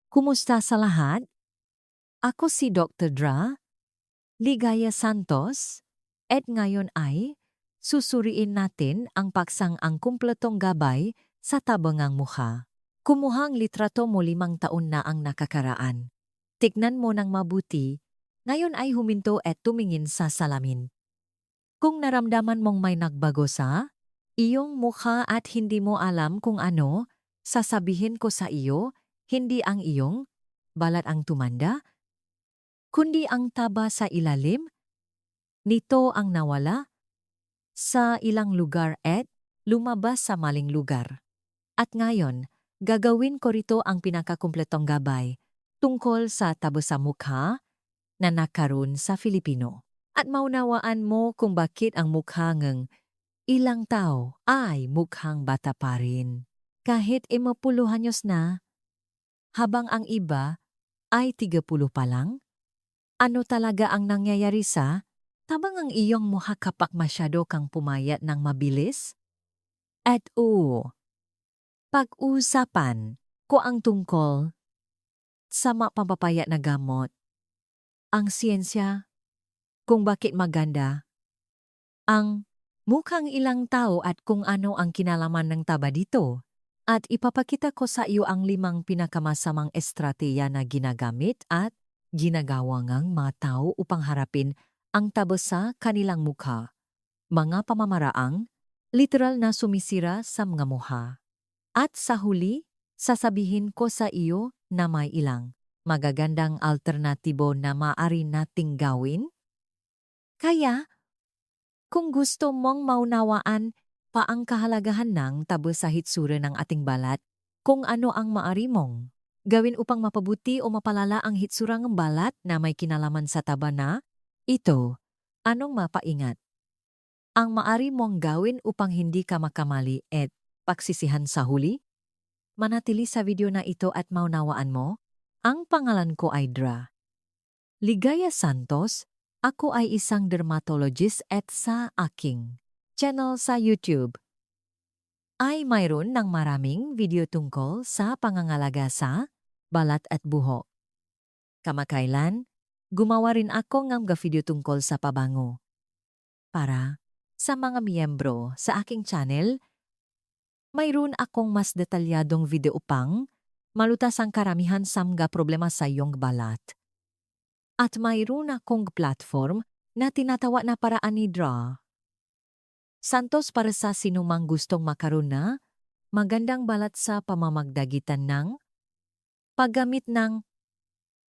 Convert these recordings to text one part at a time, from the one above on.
Kumusta sa lahat? Ako si Dr. Dra, Ligaya Santos, at ngayon ay susuriin natin ang paksang ang kumpletong gabay sa tabangang mukha. Kumuhang litrato mo 5 taon na ang nakakaraan. Tignan mo ng mabuti, ngayon ay huminto at tumingin sa salamin. Kung naramdaman mong may nagbago sa iyong mukha at hindi mo alam kung ano, sasabihin ko sa iyo, hindi ang iyong balat ang tumanda, kundi ang taba sa ilalim nito ang nawala sa ilang lugar at lumabas sa maling lugar. At ngayon, gagawin ko rito ang pinakakumpletong gabay tungkol sa taba sa mukha na nakaroon sa Filipino. At maunawaan mo kung bakit ang mukha ng ilang tao ay mukhang bata pa rin. Kahit 50 anyos na, habang ang iba ay 30 pa lang. Ano talaga ang nangyayari sa tabang ang iyong mukha kapag masyado kang pumayat ng mabilis? At pag-usapan ko ang tungkol sa mapapapayat na gamot, ang siyensya, kung bakit maganda, ang mukhang ilang tao at kung ano ang kinalaman ng taba dito. At ipapakita ko sa iyo ang 5 pinakamasamang estratehiya na ginagamit at ginagawa ng mga tao upang harapin ang taba sa kanilang mukha. Mga pamamaraang literal na sumisira sa mga mukha. At sa huli, sasabihin ko sa iyo na may ilang magagandang alternatibo na maaari nating gawin. Kaya, kung gusto mong maunawaan pa ang kahalagahan ng taba sa hitsura ng ating balat, kung ano ang maaari mong gawin upang mapabuti o mapalala ang hitsura ng balat na may kinalaman sa taba na ito, anong mapaingat? Ang maaari mong gawin upang hindi ka makamali at pagsisihan sa huli? Manatili sa video na ito at maunawaan mo, ang pangalan ko ay Dra. Ligaya Santos, ako ay isang dermatologist at sa aking channel sa YouTube ay mayroon ng maraming video tungkol sa pangangalaga sa balat at buhok. Kamakailan, gumawa rin ako ng video tungkol sa pabango. Para sa mga miyembro sa aking channel, mayroon akong mas detalyadong video upang malutas ang karamihan sa mga problema sa iyong balat. At mayroon akong platform na tinatawag na Paraan ni Dra. Santos para sa sinumang gustong makaroon na magandang balat sa pamamagdagitan ng paggamit ng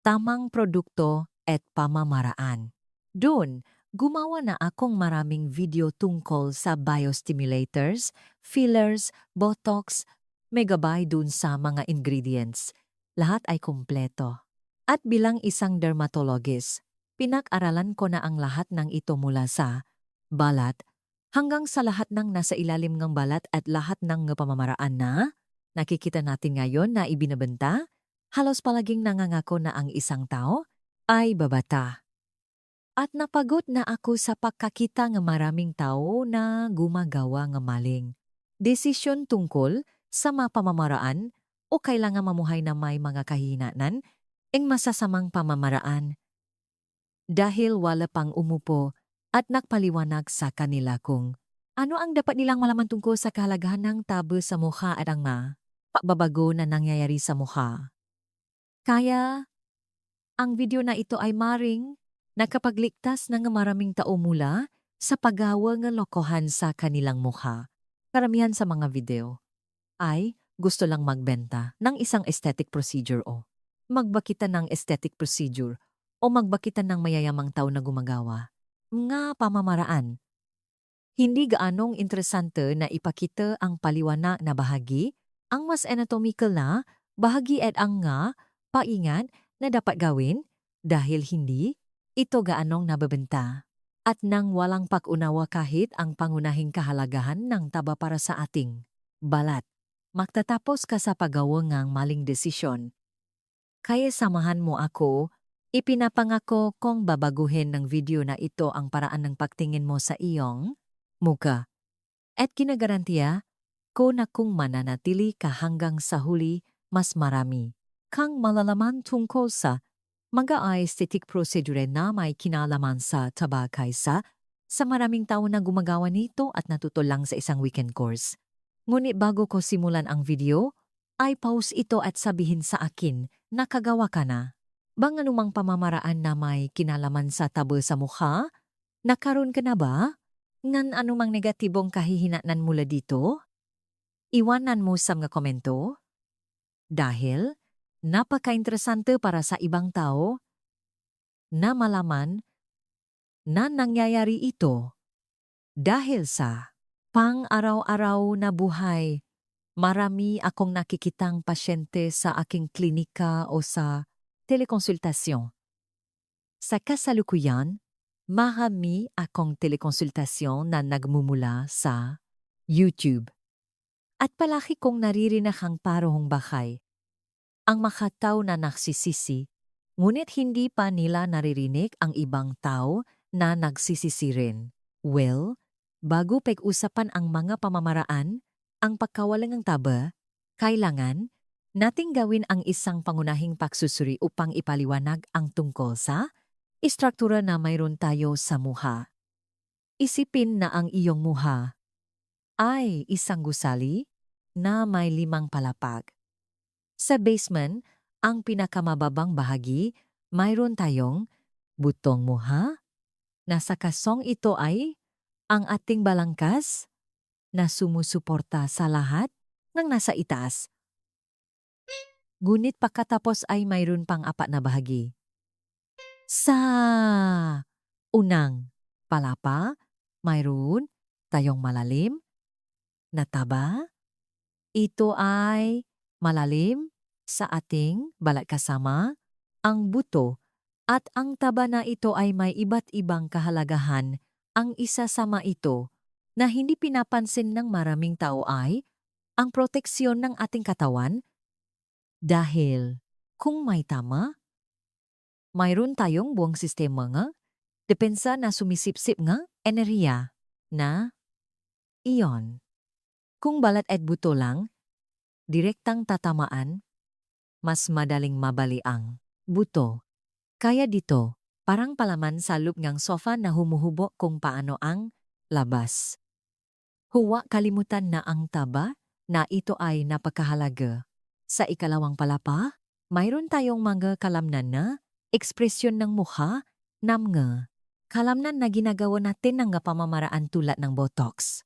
tamang produkto at pamamaraan. Doon, gumawa na akong maraming video tungkol sa biostimulators, fillers, botox, megabay dun sa mga ingredients. Lahat ay kumpleto. At bilang isang dermatologist, pinag-aralan ko na ang lahat ng ito mula sa balat hanggang sa lahat ng nasa ilalim ng balat at lahat ng pamamaraan na nakikita natin ngayon na ibinabenta. Halos palaging nangangako na ang isang tao ay babata. At napagod na ako sa pagkakita ng maraming tao na gumagawa ng maling desisyon tungkol sa mapamamaraan o kailangan mamuhay na may mga kahinaan ang masasamang pamamaraan. Dahil wala pang umupo at nagpaliwanag sa kanila kung ano ang dapat nilang malaman tungkol sa kahalagahan ng taba sa mukha at ang pagbabago na nangyayari sa mukha. Kaya, ang video na ito ay maring nakapagligtas ng maraming tao mula sa paggawa ng lokohan sa kanilang mukha. Karamihan sa mga video ay gusto lang magbenta ng isang aesthetic procedure o magbakitan ng aesthetic procedure o magbakitan ng mayayamang tao na gumagawa. Nga pamamaraan. Hindi gaanong interesante na ipakita ang paliwanag na bahagi, ang mas anatomical na bahagi at ang nga paingat na dapat gawin dahil hindi ito gaanong nabebenta. At nang walang pag-unawa kahit ang pangunahing kahalagahan ng taba para sa ating balat, magtatapos ka sa paggawa ng maling desisyon. Kaya samahan mo ako, ipinapangako kong babaguhin ng video na ito ang paraan ng pagtingin mo sa iyong mukha. At kinagarantiya ko na kung mananatili ka hanggang sa huli, mas marami kang malalaman tungkol sa mga aesthetic procedure na may kinalaman sa taba kaysa sa maraming tao na gumagawa nito at natuto lang sa isang weekend course. Ngunit bago ko simulan ang video, ay pause ito at sabihin sa akin na kagawa ka na. Bang anumang pamamaraan na may kinalaman sa tabo sa mukha? Nakaroon ka na ba? Ngan anumang negatibong kahihinatnan mula dito? Iwanan mo sa mga komento. Dahil napaka-interesante para sa ibang tao na malaman na nangyayari ito dahil sa pang-araw-araw na buhay. Marami akong nakikitang pasyente sa aking klinika o sa telekonsultasyon. Sa kasalukuyan, marami akong telekonsultasyon na nagmumula sa YouTube. At palaki kong naririnig ang parohong bakay. Ang makataw na nagsisisi, ngunit hindi pa nila naririnig ang ibang tao na nagsisisi rin. Well, bago pag-usapan ang mga pamamaraan, ang pagkawalang ng taba, kailangan nating gawin ang isang pangunahing pagsusuri upang ipaliwanag ang tungkol sa istruktura na mayroon tayo sa muha. Isipin na ang iyong muha ay isang gusali na may 5 palapag. Sa basement, ang pinakamababang bahagi, mayroon tayong butong muha. Nasa kasong ito ay ang ating balangkas na sumusuporta sa lahat ng nasa itaas. Ngunit pagkatapos ay mayroon pang 4 na bahagi. Sa unang palapa, mayroon tayong malalim na taba. Ito ay malalim sa ating balat kasama ang buto at ang taba na ito ay may iba't ibang kahalagahan. Ang isa sama ito na hindi pinapansin ng maraming tao ay ang proteksyon ng ating katawan dahil kung may tama, mayroon tayong buong sistema nga, depensa na sumisipsip nga enerhiya na iyon. Kung balat at buto lang, direktang tatamaan, mas madaling mabali ang buto. Kaya dito, parang palaman sa loob ng sofa na humuhubo kung paano ang labas. Huwag kalimutan na ang taba na ito ay napakahalaga. Sa ikalawang palapa, mayroon tayong mga kalamnan na ekspresyon ng mukha na mga kalamnan na ginagawa natin ng pamamaraan tulad ng Botox.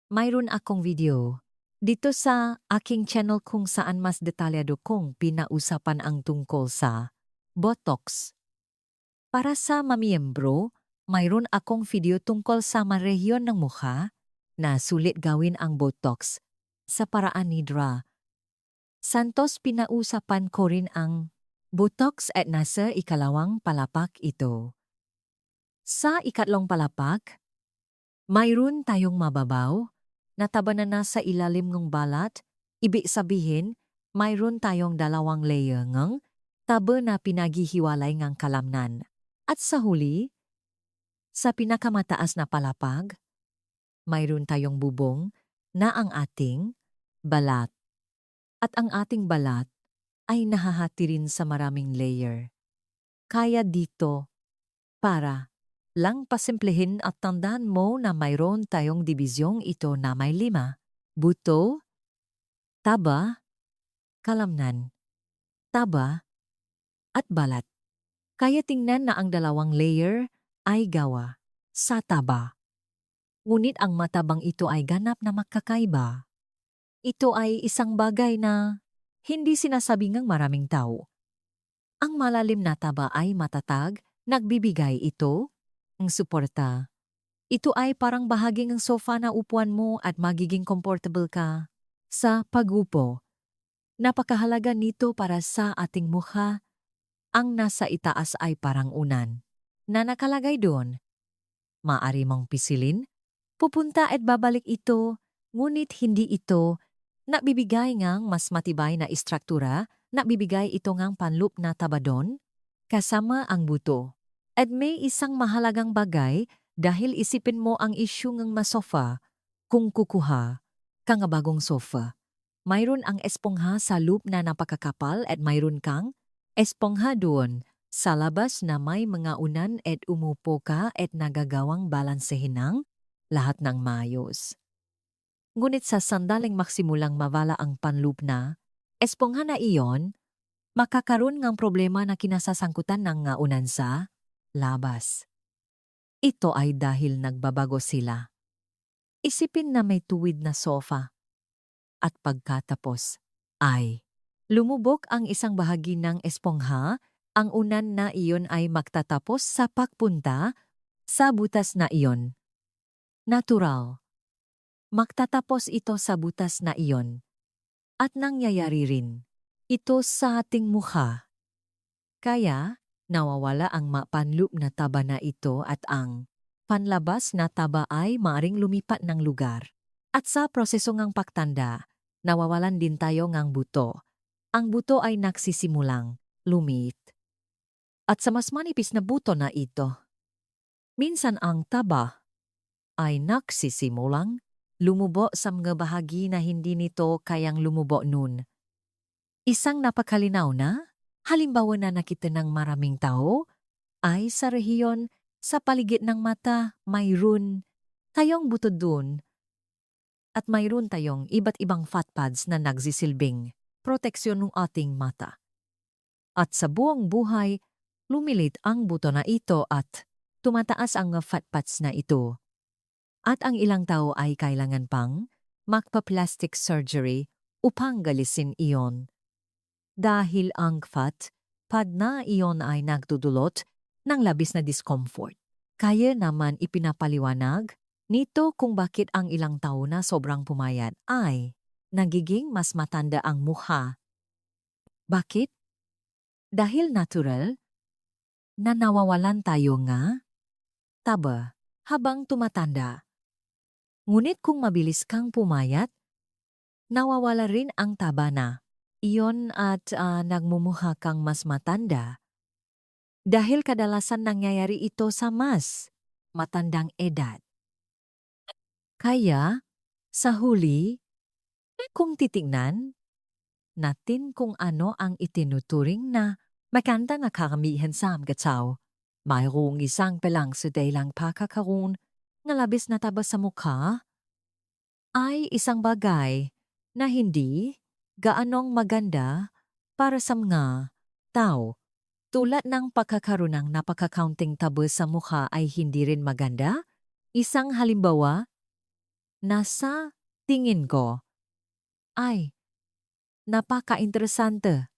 Mayroon akong video dito sa aking channel kung saan mas detalyado kong pinausapan ang tungkol sa Botox. Para sa mamiyembro, mayroon akong video tungkol sa marehiyon ng mukha na sulit gawin ang Botox sa paraan ni Dra. Santos pinausapan ko rin ang Botox at nasa ikalawang palapak ito. Sa ikatlong palapak, mayroon tayong mababaw na taba na nasa ilalim ng balat. Ibig sabihin, mayroon tayong 2 layer ng taba na pinaghihiwalay ng kalamnan. At sa huli, sa pinakamataas na palapag, mayroon tayong bubong na ang ating balat. At ang ating balat ay nahahati rin sa maraming layer. Kaya dito, para lang pasimplehin at tandaan mo na mayroon tayong dibisyong ito na may 5. Buto, taba, kalamnan, taba, at balat. Kaya tingnan na ang 2 layer ay gawa sa taba. Ngunit ang matabang ito ay ganap na makakaiba. Ito ay isang bagay na hindi sinasabi ng maraming tao. Ang malalim na taba ay matatag, nagbibigay ito ng suporta. Ito ay parang bahagi ng sofa na upuan mo at magiging comfortable ka sa pagupo. Napakahalaga nito para sa ating mukha. Ang nasa itaas ay parang unan na nakalagay doon. Maari mong pisilin, pupunta at babalik ito, ngunit hindi ito nabibigay ngang mas matibay na istruktura, nabibigay ito ngang panloop na tabadon, kasama ang buto. At may isang mahalagang bagay dahil isipin mo ang isyu ng masofa kung kukuha ka nga bagong sofa. mayroon ang espongha sa loop na napakakapal at mayroon kang espongha doon sa labas na may mga unan at umupo ka at nagagawang balansehin ng lahat ng mayos. Ngunit sa sandaling maksimulang mavala ang panloop na, espongha na iyon, makakaroon ng problema na kinasasangkutan ng nga unan sa labas. Ito ay dahil nagbabago sila. Isipin na may tuwid na sofa. At pagkatapos ay lumubog ang isang bahagi ng espongha, ang unan na iyon ay magtatapos sa pagpunta sa butas na iyon. Natural. Magtatapos ito sa butas na iyon. At nangyayari rin ito sa ating mukha. Kaya, nawawala ang mapanloop na taba na ito at ang panlabas na taba ay maaring lumipat ng lugar. At sa proseso ng pagtanda, nawawalan din tayo ng buto. Ang buto ay nagsisimulang lumit. At sa mas manipis na buto na ito, minsan ang taba ay nagsisimulang lumubo sa mga bahagi na hindi nito kayang lumubo nun. Isang napakalinaw na halimbawa na nakita ng maraming tao ay sa rehiyon sa paligid ng mata mayroon tayong buto dun at mayroon tayong iba't ibang fat pads na nagsisilbing proteksyon ng ating mata. At sa buong buhay, lumilit ang buto na ito at tumataas ang fat pads na ito. At ang ilang tao ay kailangan pang magpa-plastic surgery upang galisin iyon. Dahil ang fat pad na iyon ay nagdudulot ng labis na discomfort. Kaya naman ipinapaliwanag nito kung bakit ang ilang tao na sobrang pumayat ay nagiging mas matanda ang mukha. Bakit? Dahil natural na nawawalan tayo nga taba habang tumatanda. Ngunit kung mabilis kang pumayat, nawawala rin ang taba na iyon at nagmumuha kang mas matanda. Dahil kadalasan nangyayari ito sa mas matandang edad. Kaya, sa huli, kung titignan natin kung ano ang itinuturing na maganda na karamihan sa mga tao, mayroong isang pelang sa dahilang pakakaroon na labis na taba sa mukha, ay isang bagay na hindi gaanong maganda para sa mga tao. Tulad ng pagkakaroon ng napaka-counting taba sa mukha ay hindi rin maganda. Isang halimbawa na sa tingin ko ay napaka-interesante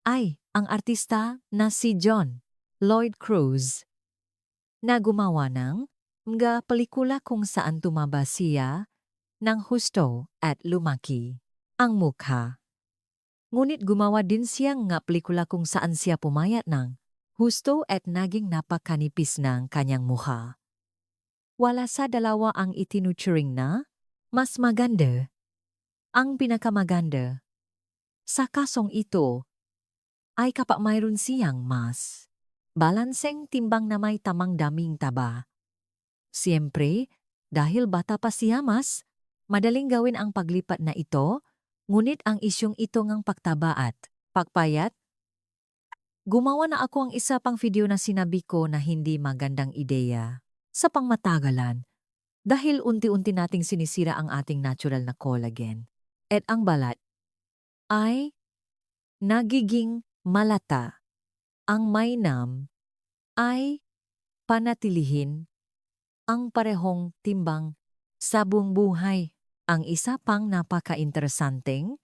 ay ang artista na si John Lloyd Cruz na gumawa ng mga pelikula kung saan tumaba siya ng husto at lumaki ang mukha. Ngunit gumawa din siya ng pelikula kung saan siya pumayat ng husto at naging napakanipis ng kanyang mukha. Wala sa dalawa ang itinuturing na mas maganda. Ang pinakamaganda sa kasong ito ay kapag mayroon siyang mas balanseng timbang na may tamang daming taba. Siyempre, dahil bata pa siya mas, madaling gawin ang paglipat na ito, ngunit ang isyong ito ngang pagtaba at pagpayat. Gumawa na ako ang isa pang video na sinabi ko na hindi magandang ideya sa pangmatagalan dahil unti-unti nating sinisira ang ating natural na collagen. At ang balat ay nagiging malata. Ang mainam ay panatilihin ang parehong timbang sa buong buhay. Ang isa pang napaka-interesanteng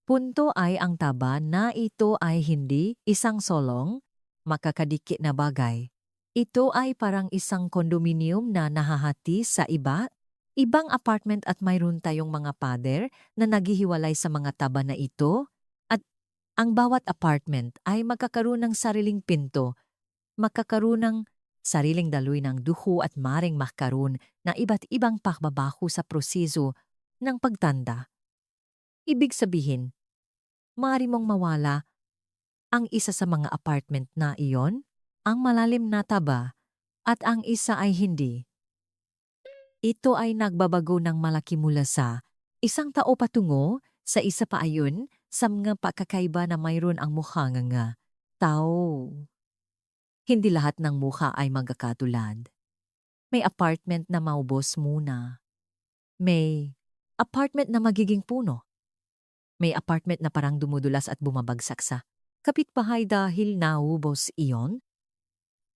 punto ay ang taba na ito ay hindi isang solong, makakadikit na bagay. Ito ay parang isang kondominium na nahahati sa ibang apartment at mayroon tayong mga pader na naghihiwalay sa mga taba na ito at ang bawat apartment ay magkakaroon ng sariling pinto, magkakaroon ng sariling daloy ng duho at maring makaroon na iba't ibang pakbabaho sa proseso ng pagtanda. Ibig sabihin, maaari mong mawala ang isa sa mga apartment na iyon, ang malalim na taba, at ang isa ay hindi. Ito ay nagbabago ng malaki mula sa isang tao patungo Sa isa pa ayon, sa mga pagkakaiba na mayroon ang mukha nga tao. Hindi lahat ng mukha ay magkakatulad. May apartment na maubos muna. May apartment na magiging puno. May apartment na parang dumudulas at bumabagsak sa kapitbahay dahil naubos iyon.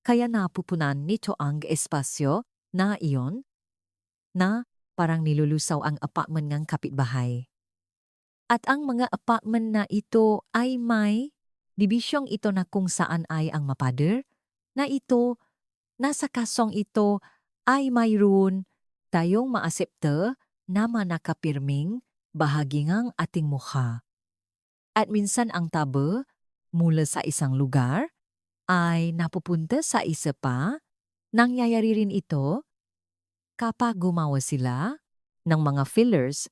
Kaya napupunan nito ang espasyo na iyon na parang nilulusaw ang apartment ng kapitbahay. At ang mga apartment na ito ay may dibisyong ito na kung saan ay ang mapader na ito, nasa kasong ito ay mayroon tayong maasepte na manakapirming bahagi ng ating mukha. At minsan ang tabo mula sa isang lugar ay napupunta sa isa pa. Nangyayari rin ito kapag gumawa sila ng mga fillers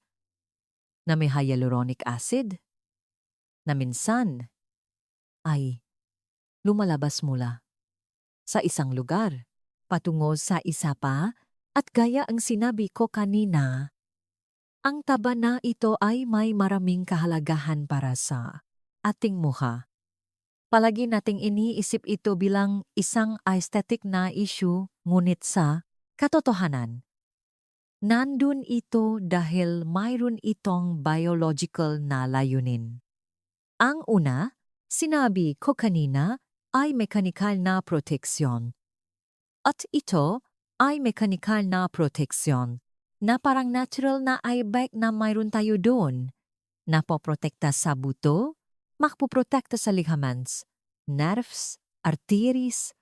na may hyaluronic acid na minsan ay lumalabas mula sa isang lugar patungo sa isa pa at gaya ang sinabi ko kanina, ang taba na ito ay may maraming kahalagahan para sa ating mukha. Palagi nating iniisip ito bilang isang aesthetic na issue, ngunit sa katotohanan, nandun ito dahil mayroon itong biological na layunin. Ang una, sinabi ko kanina, ay mekanikal na proteksyon. At ito ay mekanikal na proteksyon na parang natural na airbag na mayroon tayo doon. Napoprotekta sa buto, makpoprotekta sa ligaments, nerves, arteries.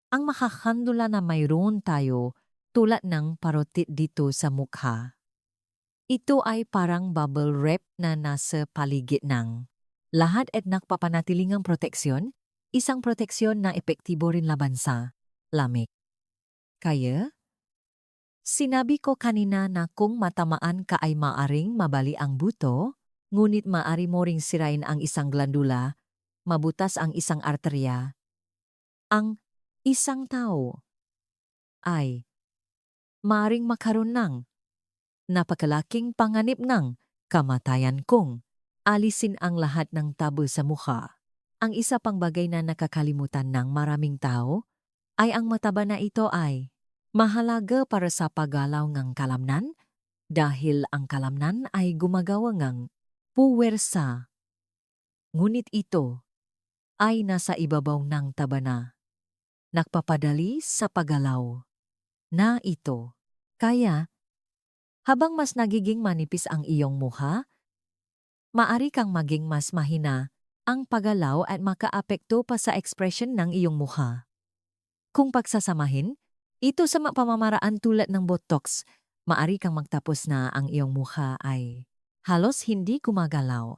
Ang makakandula na mayroon tayo tulad ng parotit dito sa mukha. Ito ay parang bubble wrap na nasa paligid ng lahat at nagpapanatiling proteksyon, isang proteksyon na epektibo rin laban sa lamig. Kaya, sinabi ko kanina na kung matamaan ka ay maaring mabali ang buto, ngunit maari mo ring sirain ang isang glandula, mabutas ang isang arterya. Ang isang tao ay maaring makaroon ng napakalaking panganib ng kamatayan kung alisin ang lahat ng tabo sa mukha. Ang isa pang bagay na nakakalimutan ng maraming tao ay ang mataba na ito ay mahalaga para sa paggalaw ng kalamnan dahil ang kalamnan ay gumagawa ng puwersa. Ngunit ito ay nasa ibabaw ng taba na nagpapadali sa paggalaw na ito. Kaya, habang mas nagiging manipis ang iyong mukha, maari kang maging mas mahina ang paggalaw at makaapekto pa sa ekspresyon ng iyong mukha. Kung pagsasamahin, ito sa pamamaraan tulad ng botox, maari kang magtapos na ang iyong mukha ay halos hindi gumagalaw.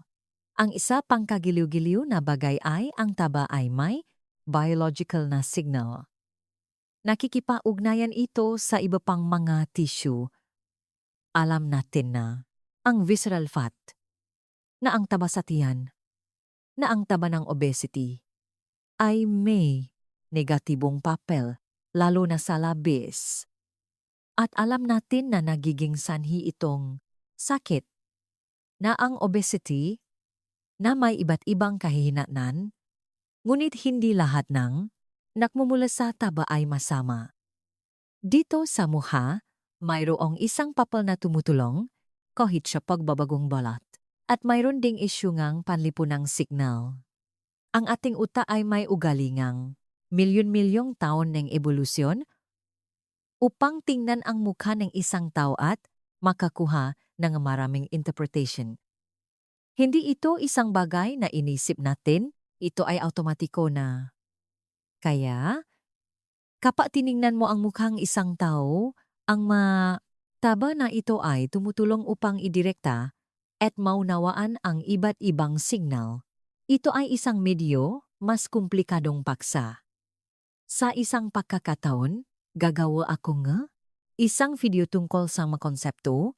Ang isa pang kagiliw-giliw na bagay ay ang taba ay may biological na signal. Nakikipaugnayan ito sa iba pang mga tissue. Alam natin na ang visceral fat, na ang taba sa tiyan, na ang taba ng obesity, ay may negatibong papel, lalo na sa labis. At alam natin na nagiging sanhi itong sakit, na ang obesity, na may iba't ibang kahihinatnan, ngunit hindi lahat ng nakmumula sa taba ay masama. Dito sa mukha, mayroong isang papel na tumutulong kahit sa pagbabagong balat. At mayroon ding isyu ngang panlipunang signal. Ang ating uta ay may ugalingang milyon-milyong taon ng ebolusyon upang tingnan ang mukha ng isang tao at makakuha ng maraming interpretation. Hindi ito isang bagay na inisip natin, ito ay automatiko na. Kaya, kapag tiningnan mo ang mukhang isang tao, ang taba na ito ay tumutulong upang idirekta at maunawaan ang iba't ibang signal. Ito ay isang medyo mas komplikadong paksa. Sa isang pagkakataon, gagawa ako nga isang video tungkol sa mga konsepto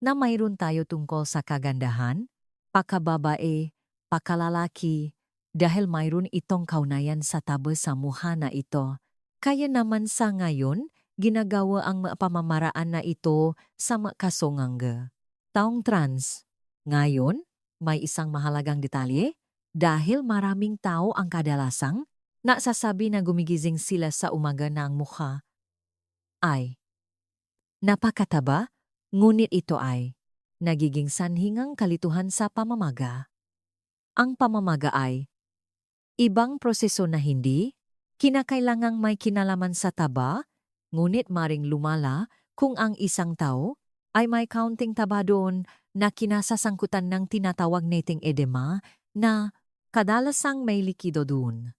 na mayroon tayo tungkol sa kagandahan, pagkababae, pagkalalaki, dahil mayroon itong kaunayan sa taba sa mukha na ito. Kaya naman sa ngayon, ginagawa ang pamamaraan na ito sa makasonganga. Taong trans, Ngayon, may isang mahalagang detalye dahil maraming tao ang kadalasang nasasabi na gumigising sila sa umaga na ang mukha ay napakataba, ngunit ito ay nagiging sanhingang kalituhan sa pamamaga. Ang pamamaga ay ibang proseso na hindi kinakailangang may kinalaman sa taba, ngunit maring lumala kung ang isang tao ay may counting taba doon na kinasasangkutan ng tinatawag nating edema na kadalasang may likido doon.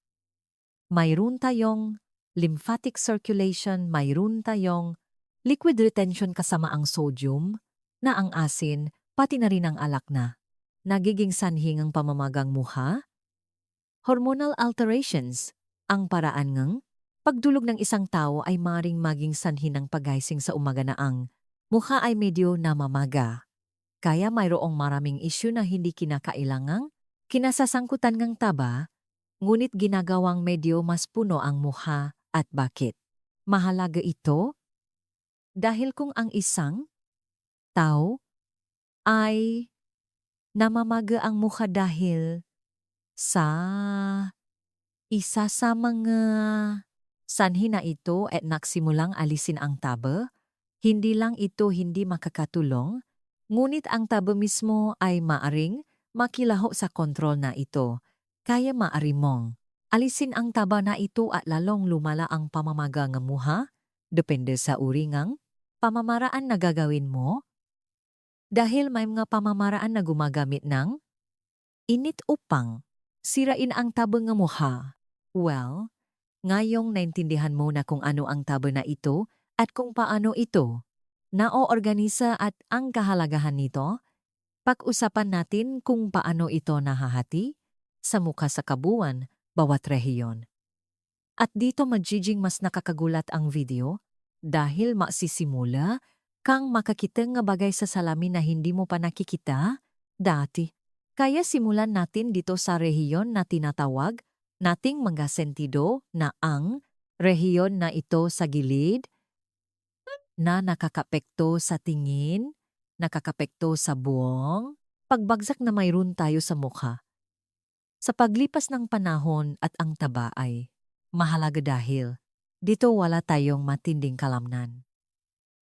Mayroon tayong lymphatic circulation, mayroon tayong liquid retention kasama ang sodium na ang asin pati na rin ang alak na nagiging sanhi ng pamamagang mukha. Hormonal alterations, ang paraan ng pagdulog ng isang tao ay maring maging sanhi ng paggising sa umaga na ang mukha ay medyo namamaga. Kaya mayroong maraming issue na hindi kinakailangang kinasasangkutan ng taba, ngunit ginagawang medyo mas puno ang mukha. At bakit? Mahalaga ito dahil kung ang isang tao ay namamaga ang mukha dahil sa isa sa mga sanhi na ito at nagsimulang alisin ang taba, hindi lang ito hindi makakatulong, ngunit ang taba mismo ay maaring makilaho sa kontrol na ito. Kaya maari mong alisin ang taba na ito at lalong lumala ang pamamaga ng mukha, depende sa uri ng pamamaraan na gagawin mo. Dahil may mga pamamaraan na gumagamit ng init upang sirain ang taba ng mukha. Well, ngayong naintindihan mo na kung ano ang taba na ito at kung paano ito naoorganisa at ang kahalagahan nito, pag-usapan natin kung paano ito nahahati sa mukha sa kabuuan bawat rehiyon. At dito magiging mas nakakagulat ang video dahil masisimula kang makakita nga bagay sa salamin na hindi mo pa nakikita dati. Kaya simulan natin dito sa rehiyon na tinatawag nating mga sentido na ang rehiyon na ito sa gilid na nakakapekto sa tingin, nakakapekto sa buwong, pagbagsak na mayroon tayo sa mukha. Sa paglipas ng panahon at ang taba ay mahalaga dahil dito wala tayong matinding kalamnan.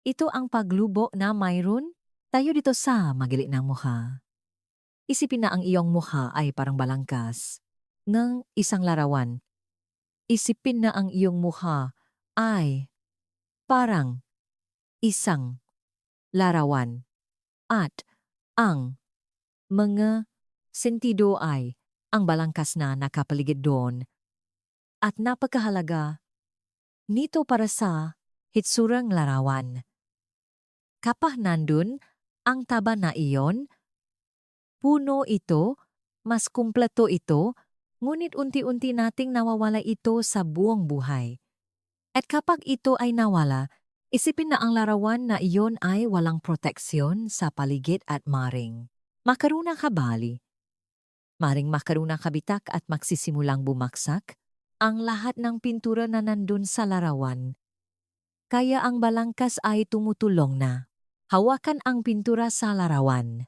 Ito ang paglubo na mayroon tayo dito sa magili ng mukha. Isipin na ang iyong mukha ay parang balangkas ng isang larawan. Isipin na ang iyong mukha ay parang isang larawan. At ang mga sentido ay ang balangkas na nakapaligid doon. At napakahalaga nito para sa hitsurang larawan. Kapag nandun ang taba na iyon, puno ito, mas kumpleto ito, ngunit unti-unti nating nawawala ito sa buong buhay. At kapag ito ay nawala, isipin na ang larawan na iyon ay walang proteksyon sa paligid at maring makaroon ng kabali. Maring makaroon ng kabitak at magsisimulang bumaksak ang lahat ng pintura na nandun sa larawan. Kaya ang balangkas ay tumutulong na hawakan ang pintura sa larawan.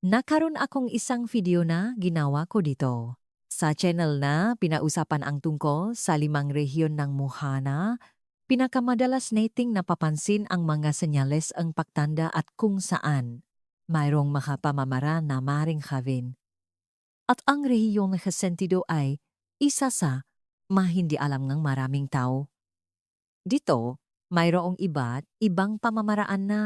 Nakaroon akong isang video na ginawa ko dito. Sa channel na pinausapan ang tungkol sa 5 rehiyon ng mukha na pinakamadalas nating napapansin ang mga senyales ang pagtanda at kung saan mayroong makapamamara na maring havin. At ang rehiyon na sentido ay isa sa hindi alam ng maraming tao. Dito, mayroong iba't ibang pamamaraan na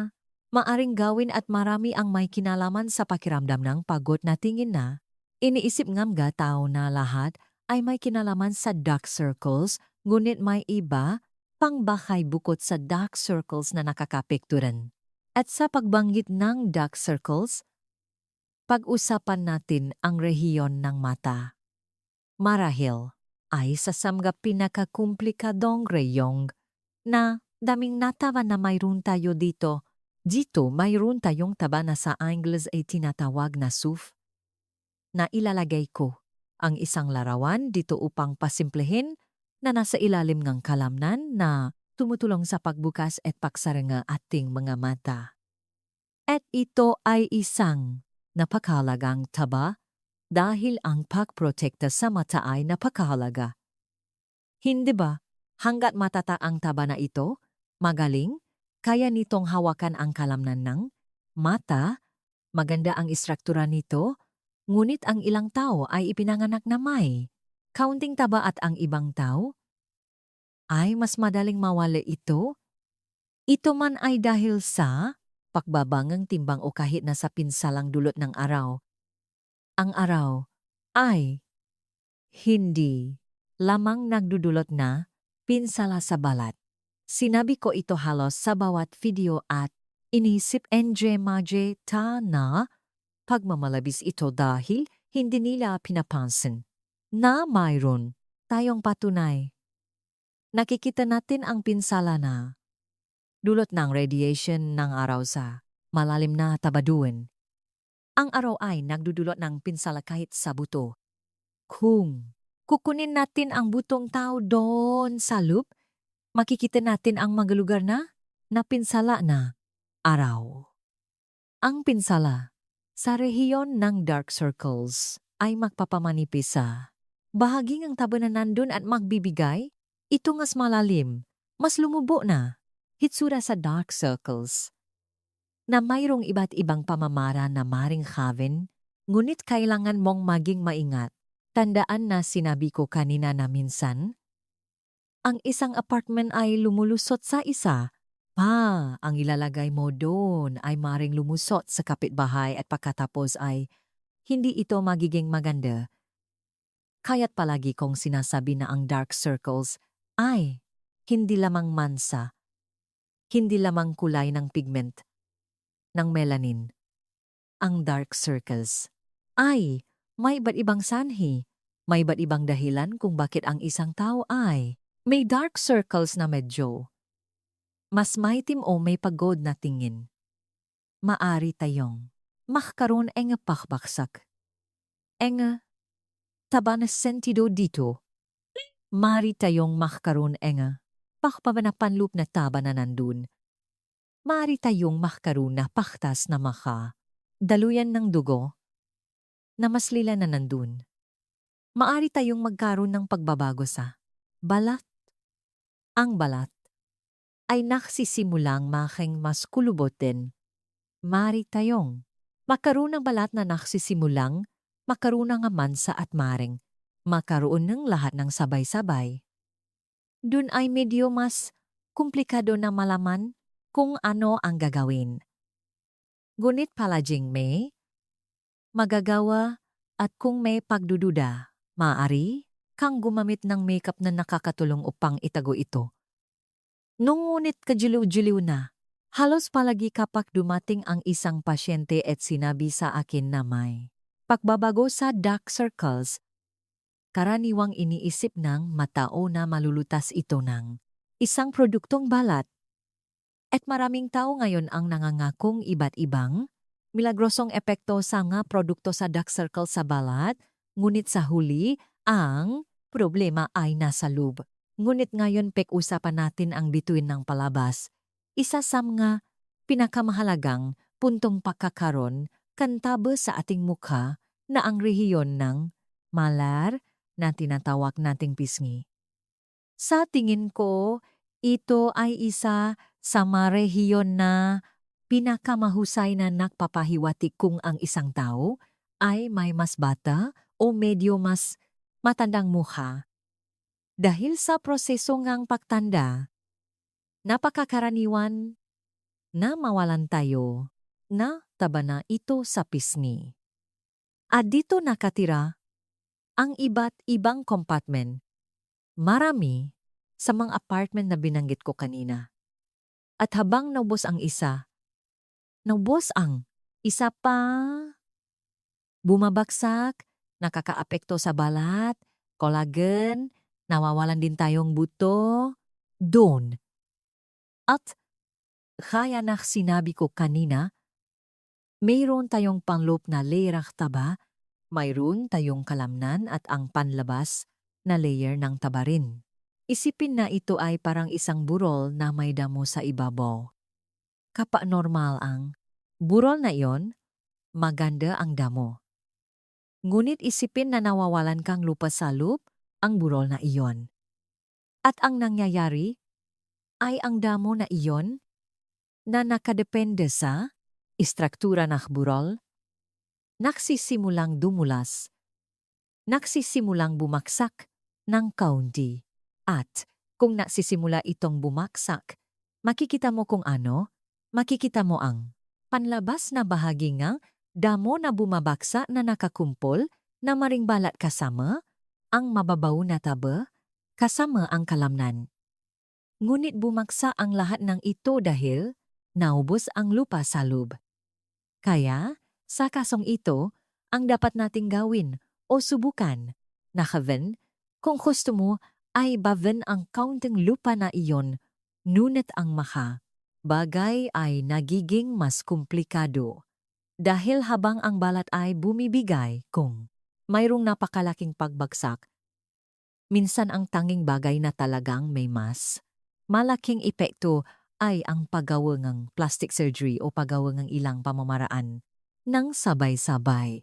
maaring gawin at marami ang may kinalaman sa pakiramdam ng pagod na tingin na iniisip ng mga tao na lahat ay may kinalaman sa dark circles, ngunit may iba pang bakay bukod sa dark circles na nakakapekturan. At sa pagbanggit ng dark circles, pag-usapan natin ang rehiyon ng mata. Marahil ay sa mga pinakakumplikadong reyong na daming nataba na mayroon tayo dito. Dito mayroon tayong taba na sa Ingles ay tinatawag na SUF. Na ilalagay ko ang isang larawan dito upang pasimplehin na nasa ilalim ng kalamnan na tumutulong sa pagbukas at pagsara ng ating mga mata. At ito ay isang napakahalagang taba dahil ang pagprotekta sa mata ay napakahalaga. Hindi ba? Hanggat matata ang taba na ito, magaling, kaya nitong hawakan ang kalamnan ng mata, maganda ang istruktura nito, ngunit ang ilang tao ay ipinanganak na may kaunting taba at ang ibang tao ay mas madaling mawala ito. Ito man ay dahil sa pagbabangang timbang o kahit na sa pinsalang dulot ng araw. Ang araw ay hindi lamang nagdudulot na pinsala sa balat. Sinabi ko ito halos sa bawat video at inisip ta na pagmamalabis ito dahil hindi nila pinapansin na mayroon tayong patunay. Nakikita natin ang pinsala na dulot ng radiation ng araw sa malalim na tabaduan. Ang araw ay nagdudulot ng pinsala kahit sa buto. Kung kukunin natin ang butong tao doon sa loop, makikita natin ang mga lugar na napinsala na araw. Ang pinsala sa rehiyon ng dark circles ay magpapamanipis sa bahaging ang taba na nandun at magbibigay, ito ngas malalim, mas lumubo na, hitsura sa dark circles, na mayroong iba't ibang pamamara na maring havin, ngunit kailangan mong maging maingat. Tandaan na sinabi ko kanina na minsan, ang isang apartment ay lumulusot sa isa, ang ilalagay mo doon ay maring lumusot sa kapitbahay at pagkatapos ay hindi ito magiging maganda. Kaya't palagi kong sinasabi na ang dark circles ay hindi lamang mansa, hindi lamang kulay ng pigment ng melanin. Ang dark circles ay may iba't ibang sanhi, may iba't ibang dahilan kung bakit ang isang tao ay may dark circles na medyo mas maitim o may pagod na tingin. Maari tayong makakaroon ng pakbaksak. Ang taba na sentido dito. Maari tayong makakaroon ng pakpabanapanloop na taba na nandun. Maari tayong makakaroon na paktas na daluyan ng dugo na mas lila na nandun. Maari tayong magkaroon ng pagbabago sa balat. Ang balat ay nagsisimulang making mas kulubotin. Maari tayong makaroon ng balat na nagsisimulang makaroon ng mansa at maring makaroon ng lahat ng sabay-sabay. Dun ay medyo mas komplikado na malaman kung ano ang gagawin. Ngunit palaging may magagawa at kung may pagdududa, maaari kang gumamit ng makeup na nakakatulong upang itago ito. Ngunit kajiliw-jiliw na, halos palagi kapag dumating ang isang pasyente at sinabi sa akin na may pagbabago sa dark circles, karaniwang iniisip ng matao na malulutas ito ng isang produktong balat. At maraming tao ngayon ang nangangakong iba't ibang milagrosong epekto sa nga produkto sa dark circle sa balat, ngunit sa huli, ang problema ay nasa loob. Ngunit ngayon pek-usapan natin ang bituin ng palabas. Isa sa mga pinakamahalagang puntong pagkakaroon kantaba sa ating mukha na ang rehiyon ng malar na tinatawag nating pisngi. Sa tingin ko, ito ay isa sa mga rehiyon na pinakamahusay na nagpapahiwatig kung ang isang tao ay may mas bata o medyo mas matandang mukha. Dahil sa proseso ngang pagtanda, napakakaraniwan na mawalan tayo na taba na ito sa pisngi. At dito nakatira ang iba't ibang compartment. Marami sa mga apartment na binanggit ko kanina. At habang naubos ang isa, naubos ang isa pa. Bumabagsak, nakakaapekto sa balat, collagen, nawawalan din tayong buto, doon. At kaya na sinabi ko kanina, mayroon tayong panloob na layer taba, mayroon tayong kalamnan at ang panlabas na layer ng taba rin. Isipin na ito ay parang isang burol na may damo sa ibabaw. Kapag normal ang burol na iyon, maganda ang damo. Ngunit isipin na nawawalan kang lupa sa loop ang burol na iyon. At ang nangyayari ay ang damo na iyon na nakadepende sa istruktura ng burol, nagsisimulang dumulas, nagsisimulang bumaksak ng kaunti. At kung nagsisimula itong bumaksak, makikita mo kung ano, makikita mo ang panlabas na bahagi ng damo na bumabaksa na nakakumpol na maring balat kasama ang mababaw na taba kasama ang kalamnan. Ngunit bumaksa ang lahat ng ito dahil naubos ang lupa sa loob. Kaya, sa kasong ito, ang dapat nating gawin o subukan na Kevin, kung gusto mo ay bavin ang kaunting lupa na iyon, ngunit ang bagay ay nagiging mas komplikado. Dahil habang ang balat ay bumibigay kung mayroong napakalaking pagbagsak, minsan ang tanging bagay na talagang may mas malaking epekto ay ang paggawa ng plastic surgery o paggawa ng ilang pamamaraan ng sabay-sabay.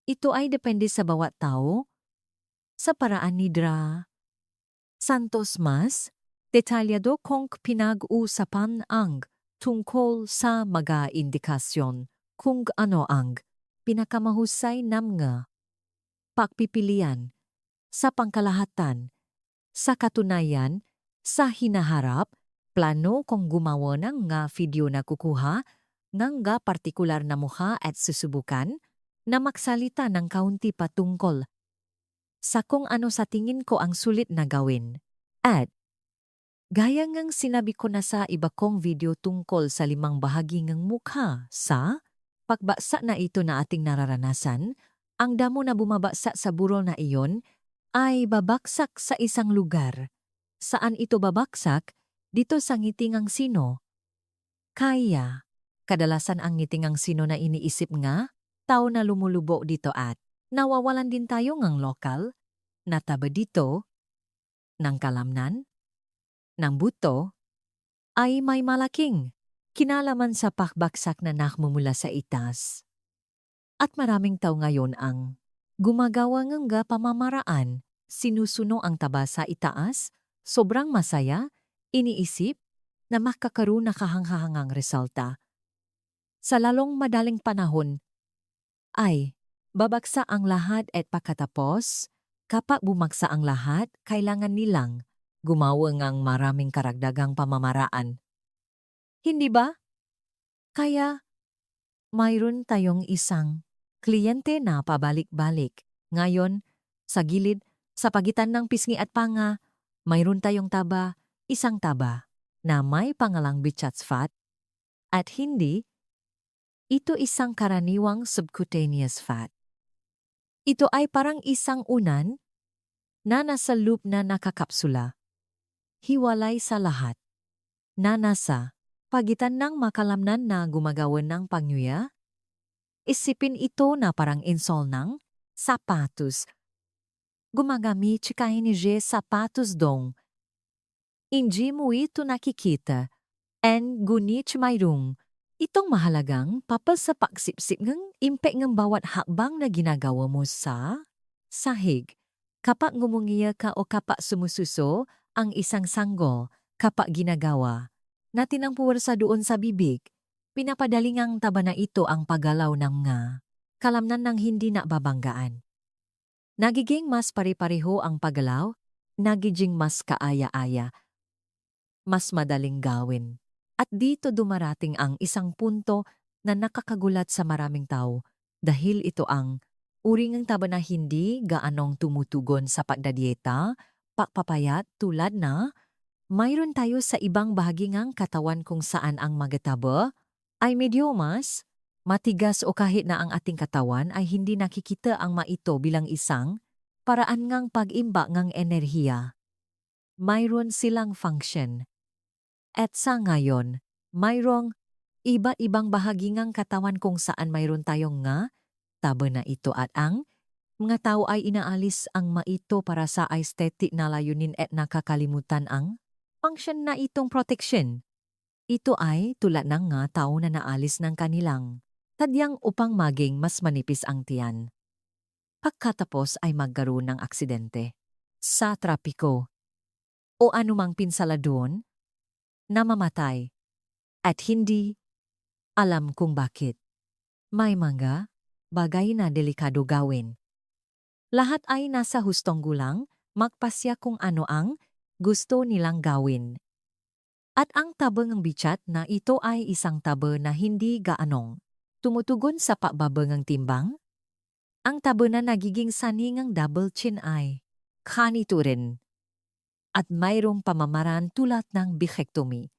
Ito ay depende sa bawat tao, sa paraan ni Dra. Santos mas detalyado kung pinag-usapan ang tungkol sa mga indikasyon kung ano ang pinakamahusay na mga pagpipilian sa pangkalahatan. Sa katunayan, sa hinaharap, plano kong gumawa ng nga video na kukuha ng nga partikular na mukha at susubukan na magsalita ng kaunti patungkol sa kung ano sa tingin ko ang sulit na gawin. At gaya ngang sinabi ko na sa iba kong video tungkol sa 5 bahagi ng mukha sa pagbaksa na ito na ating nararanasan, ang damo na bumabaksa sa burol na iyon ay babaksak sa isang lugar. Saan ito babaksak? Dito sa ngitingang sino. Kaya, kadalasan ang ngitingang sino na iniisip nga, tao na lumulubo dito at nawawalan din tayo ng lokal, nataba dito, ng kalamnan, ng buto, ay may malaking kinalaman sa pakbaksak na nakmumula sa itas. At maraming tao ngayon ang gumagawa ng nga pamamaraan, sinusuno ang taba sa itaas, sobrang masaya, iniisip na makakaroon na kahanghangang resulta. Sa lalong madaling panahon ay babaksa ang lahat at pagkatapos, kapag bumaksa ang lahat, kailangan nilang gumawa ng maraming karagdagang pamamaraan. Hindi ba? Kaya mayroon tayong isang kliyente na pabalik-balik. Ngayon, sa gilid, sa pagitan ng pisngi at panga, mayroon tayong taba, isang taba, na may pangalang bichats fat, at hindi, ito isang karaniwang subcutaneous fat. Ito ay parang isang unan na nasa loop na nakakapsula. Hiwalay sa lahat. Na nasa pagitan ng makalamnan na gumagawa ng pangyuya. Isipin ito na parang insole ng sapatos. Gumagamit kayo ni sapatos dong. Hindi mo ito nakikita. And gunit mayroong itong mahalagang papel sa pagsipsip ng impek ng bawat hakbang na ginagawa mo sa sahig. Kapag ngumungiya ka o kapag sumususo ang isang sanggol, kapag ginagawa natin ang puwersa doon sa bibig, pinapadaling ang taba na ito ang paggalaw ng nga kalamnan ng hindi na babanggaan. Nagiging mas pare-pareho ang paggalaw, nagiging mas kaaya-aya, mas madaling gawin. At dito dumarating ang isang punto na nakakagulat sa maraming tao dahil ito ang uri ng taba na hindi gaanong tumutugon sa pagdadieta, pagpapayat tulad na mayroon tayo sa ibang bahagi ng katawan kung saan ang magataba ay medyo mas matigas o kahit na ang ating katawan ay hindi nakikita ang maito bilang isang paraan ngang pag-imba ng enerhiya. Mayroon silang function. At sa ngayon, mayroong iba't ibang bahagi ng katawan kung saan mayroon tayong nga taba na ito at ang mga tao ay inaalis ang maito para sa aesthetic na layunin at nakakalimutan ang function na itong protection. Ito ay tulad ng nga tao na naalis ng kanilang tadyang upang maging mas manipis ang tiyan. Pagkatapos ay magkaroon ng aksidente sa trapiko o anumang pinsala doon na mamatay at hindi alam kung bakit. May mga bagay na delikado gawin. Lahat ay nasa hustong gulang, magpasya kung ano ang gusto nilang gawin. At ang tabang bicat na ito ay isang taba na hindi gaanong tumutugon sa pababangang timbang. Ang taba na nagiging saningang double chin ay kaniturin at mayroong pamamaraan tulad ng bichectomy.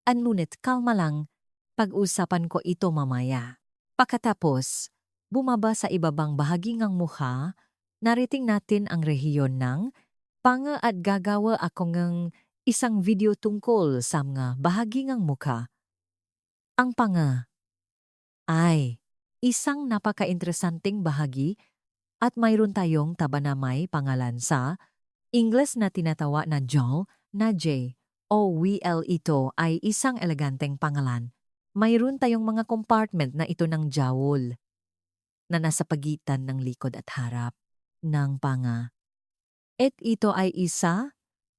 Ngunit kalma lang, pag-usapan ko ito mamaya. Pagkatapos, bumaba sa ibabang bahagi ng mukha, nariting natin ang rehiyon ng panga at gagawa ako ng isang video tungkol sa mga bahagi ng mukha. Ang panga ay isang napaka-interesanting bahagi at mayroon tayong taba na may pangalan sa Ingles na tinatawa na jaw na J o WL. Ito ay isang eleganteng pangalan. Mayroon tayong mga compartment na ito ng jowl na nasa pagitan ng likod at harap ng panga. At ito ay isa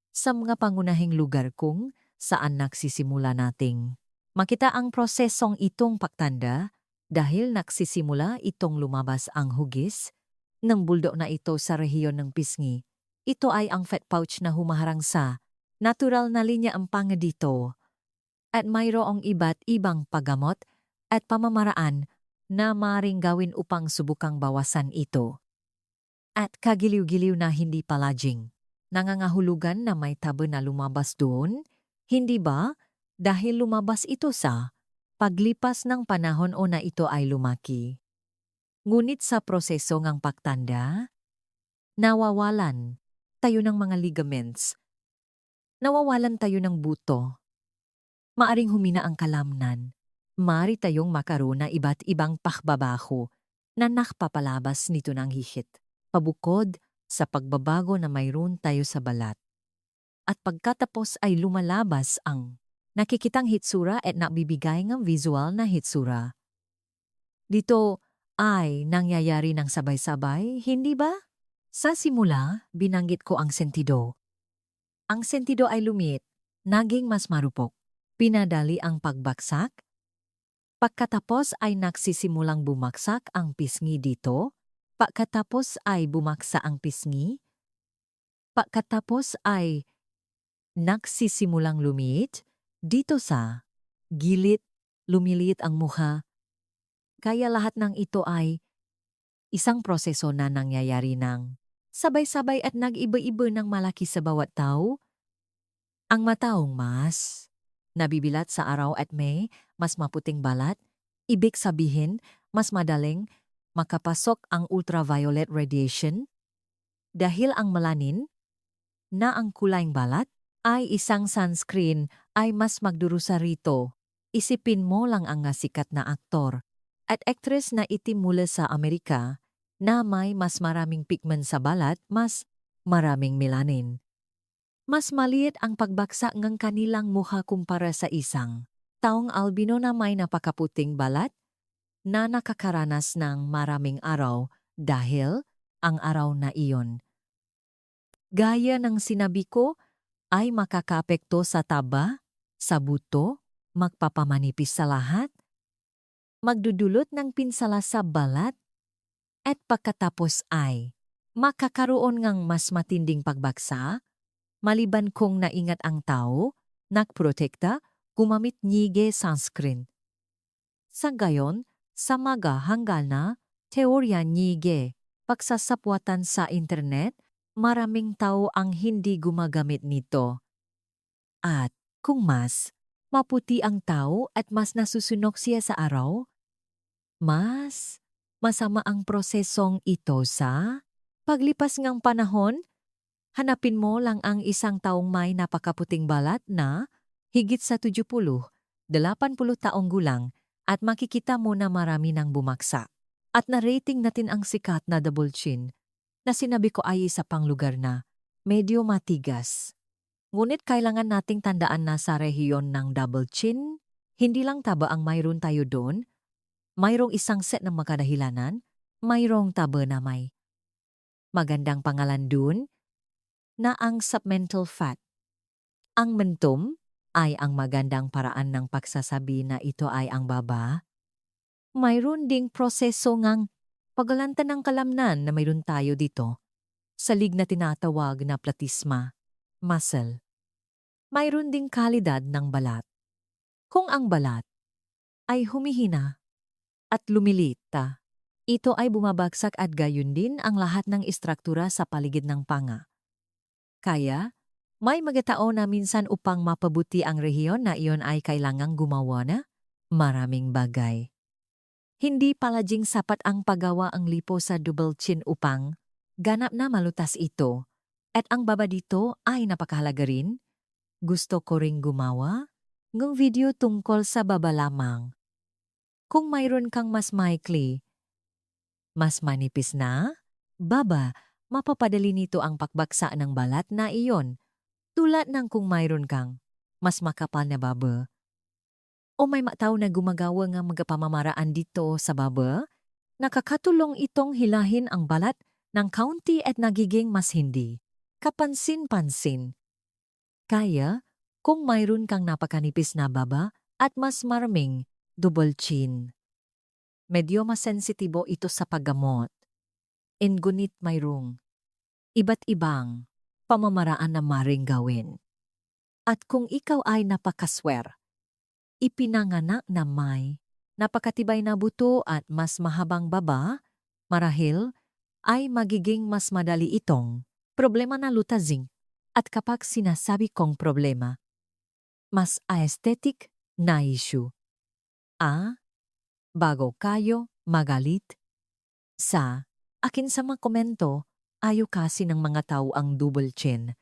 sa mga pangunahing lugar kung saan nagsisimula nating makita ang prosesong itong pagtanda dahil nagsisimula itong lumabas ang hugis ng buldo na ito sa rehiyon ng pisngi. Ito ay ang fat pouch na humaharang sa natural na linya ang panga dito at mayroong iba't ibang paggamot at pamamaraan na maaaring gawin upang subukang bawasan ito. At kagiliw-giliw na hindi palaging nangangahulugan na may taba na lumabas doon, hindi ba? Dahil lumabas ito sa paglipas ng panahon o na ito ay lumaki. Ngunit sa proseso ng pagtanda, nawawalan tayo ng mga ligaments, nawawalan tayo ng buto, maaring humina ang kalamnan, maaari tayong makaroon na iba't ibang pakbabaho na nakpapalabas nito ng hihit. Pabukod sa pagbabago na mayroon tayo sa balat. At pagkatapos ay lumalabas ang nakikitang hitsura at nabibigay ng visual na hitsura. Dito ay nangyayari ng sabay-sabay, hindi ba? Sa simula, binanggit ko ang sentido. Ang sentido ay lumit, naging mas marupok. Pinadali ang pagbaksak. Pagkatapos ay nagsisimulang bumaksak ang pisngi dito. Pagkatapos ay bumaksa ang pisngi. Pagkatapos ay nagsisimulang lumit. Dito sa gilid, lumiliit ang mukha. Kaya lahat ng ito ay isang proseso na nangyayari ng sabay-sabay at nag-iba-iba ng malaki sa bawat tao. Ang mataong mas nabibilat sa araw at may mas maputing balat, ibig sabihin mas madaling makapasok ang ultraviolet radiation dahil ang melanin na ang kulaing balat ay isang sunscreen ay mas magdurusa rito. Isipin mo lang ang sikat na aktor at actress na itim mula sa Amerika na may mas maraming pigment sa balat, mas maraming melanin. Mas maliit ang pagbaksak ng kanilang mukha kumpara sa isang taong albino na may napakaputing balat na nakakaranas ng maraming araw dahil ang araw na iyon. Gaya ng sinabi ko, ay makakaapekto sa taba, sa buto, magpapamanipis sa lahat, magdudulot ng pinsala sa balat, at pagkatapos ay makakaroon ng mas matinding pagbagsak, maliban kung naingat ang tao, nagprotekta, gumamit nyige sunscreen. Sa gayon, sa mga hanggal na teorya nyige, pagsasapwatan sa internet, maraming tao ang hindi gumagamit nito. At kung mas maputi ang tao at mas nasusunok siya sa araw, mas masama ang prosesong ito sa paglipas ng panahon. Hanapin mo lang ang isang taong may napakaputing balat na higit sa 70, 80 taong gulang at makikita mo na marami nang bumaksak. At na-rating natin ang sikat na double chin na sinabi ko ay isa pang lugar na medyo matigas. Ngunit kailangan nating tandaan na sa rehiyon ng double chin, hindi lang taba ang mayroon tayo doon, mayroong isang set ng makadahilanan, mayroong taba na may magandang pangalan dun na ang submental fat. Ang mentum ay ang magandang paraan ng pagsasabi na ito ay ang baba. Mayroon ding proseso ngang pagalantan ng kalamnan na mayroon tayo dito. Salig na tinatawag na platisma, muscle. Mayroon ding kalidad ng balat. Kung ang balat ay humihina at lumilita, ito ay bumabagsak at gayon din ang lahat ng istruktura sa paligid ng panga. Kaya, may magatao na minsan upang mapabuti ang rehiyon na iyon ay kailangang gumawa na maraming bagay. Hindi palaging sapat ang paggawa ang lipo sa double chin upang ganap na malutas ito. At ang baba dito ay napakahalaga rin. Gusto ko ring gumawa ng video tungkol sa baba lamang. Kung mayroon kang mas maikli, mas manipis na baba, mapapadali nito ang pakbaksa ng balat na iyon. Tulad ng kung mayroon kang mas makapal na baba o may mataw na gumagawa ng magpamamaraan dito sa baba, nakakatulong itong hilahin ang balat ng kaunti at nagiging mas hindi kapansin-pansin. Kaya, kung mayroon kang napakanipis na baba at mas maraming double chin, medyo mas sensitibo ito sa paggamot. Ngunit mayroong iba't ibang pamamaraan na maring gawin. At kung ikaw ay napakaswer, ipinanganak na may napakatibay na buto at mas mahabang baba, marahil ay magiging mas madali itong problema na lutazing. At kapag sinasabi kong problema, mas aesthetic na issue. Bago kayo magalit sa akin sa mga komento, ayaw kasi ng mga tao ang double chin.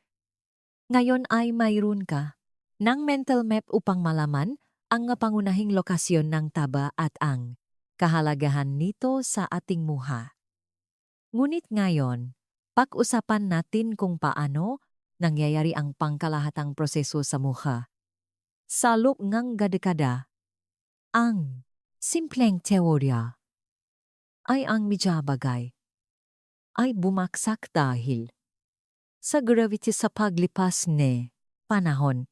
Ngayon ay mayroon ka ng mental map upang malaman ang pangunahing lokasyon ng taba at ang kahalagahan nito sa ating muha. Ngunit ngayon, pag-usapan natin kung paano nangyayari ang pangkalahatang proseso sa mukha. Sa loob ng dekada, ang simpleng teorya ay ang bagay ay bumaksak dahil sa gravity sa paglipas ni panahon.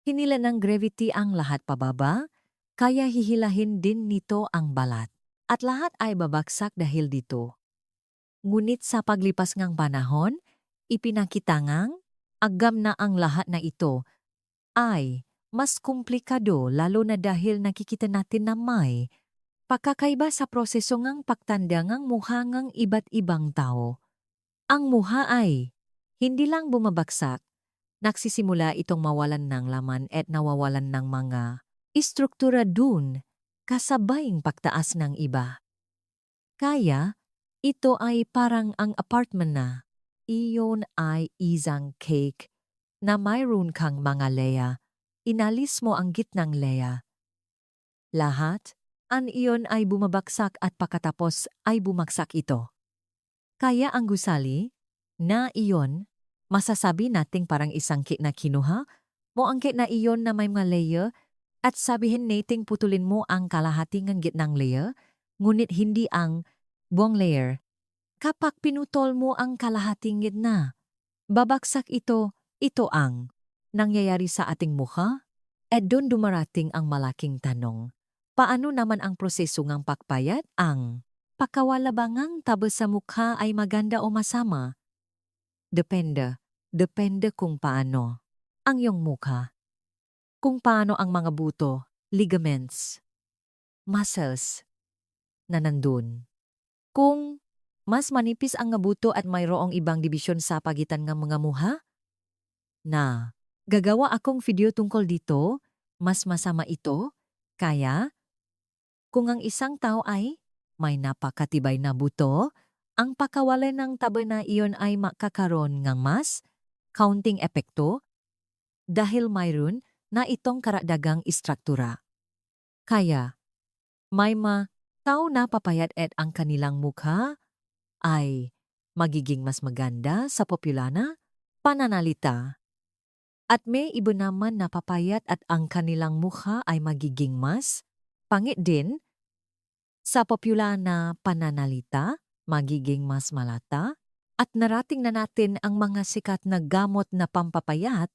Hinila ng gravity ang lahat pababa, kaya hihilahin din nito ang balat. At lahat ay babaksak dahil dito. Ngunit sa paglipas ng panahon, ipinakita ngang agam na ang lahat na ito ay mas komplikado lalo na dahil nakikita natin na may pagkakaiba sa proseso ngang pagtanda ngang mukha ngang iba't ibang tao. Ang mukha ay hindi lang bumabaksak, nagsisimula itong mawalan ng laman at nawawalan ng mga istruktura dun kasabaying pagtaas ng iba. Kaya, ito ay parang ang apartment na iyon ay isang cake na mayroon kang mga leya. Inalis mo ang gitnang leya. Lahat, ang iyon ay bumabaksak at pagkatapos ay bumagsak ito. Kaya ang gusali na iyon, masasabi nating parang isang cake na kinuha mo ang cake na iyon na may mga layer at sabihin nating putulin mo ang kalahati ng gitnang layer, ngunit hindi ang buong layer. Kapag pinutol mo ang kalahating gitna, babaksak ito ang nangyayari sa ating mukha. At doon dumarating ang malaking tanong. Paano naman ang proseso ng pagpayat? Ang pakawala ba ngang taba sa mukha ay maganda o masama? Depende. Depende kung paano ang iyong mukha. Kung paano ang mga buto, ligaments, muscles na nandun. Kung mas manipis ang buto at mayroong ibang dibisyon sa pagitan ng mga muha? Na, gagawa akong video tungkol dito, mas masama ito, kaya kung ang isang tao ay may napakatibay na buto, ang pakawalan ng taba na iyon ay makakaroon ng mas kaunting epekto dahil mayroon na itong karagdagang istruktura. Kaya, may tao na papayat at ang kanilang mukha ay magiging mas maganda sa populana pananalita. At may iba naman na papayat at ang kanilang mukha ay magiging mas pangit din Sa popular na pananalita, magiging mas malata, at narating na natin ang mga sikat na gamot na pampapayat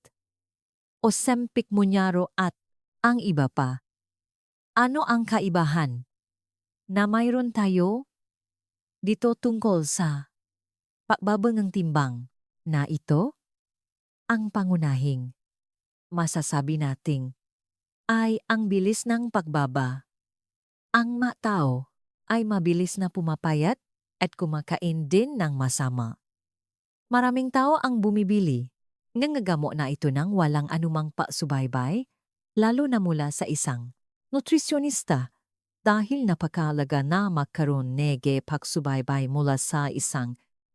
o sempik munyaro at ang iba pa. Ano ang kaibahan na mayroon tayo dito tungkol sa pagbabang ng timbang na ito ang pangunahing masasabi nating ay ang bilis ng pagbaba. Ang matao ay mabilis na pumapayat at kumakain din ng masama. Maraming tao ang bumibili ng gamo na ito nang walang anumang pasubaybay, lalo na mula sa isang nutrisyonista dahil napakalaga na magkaroon nege pagsubaybay mula sa isang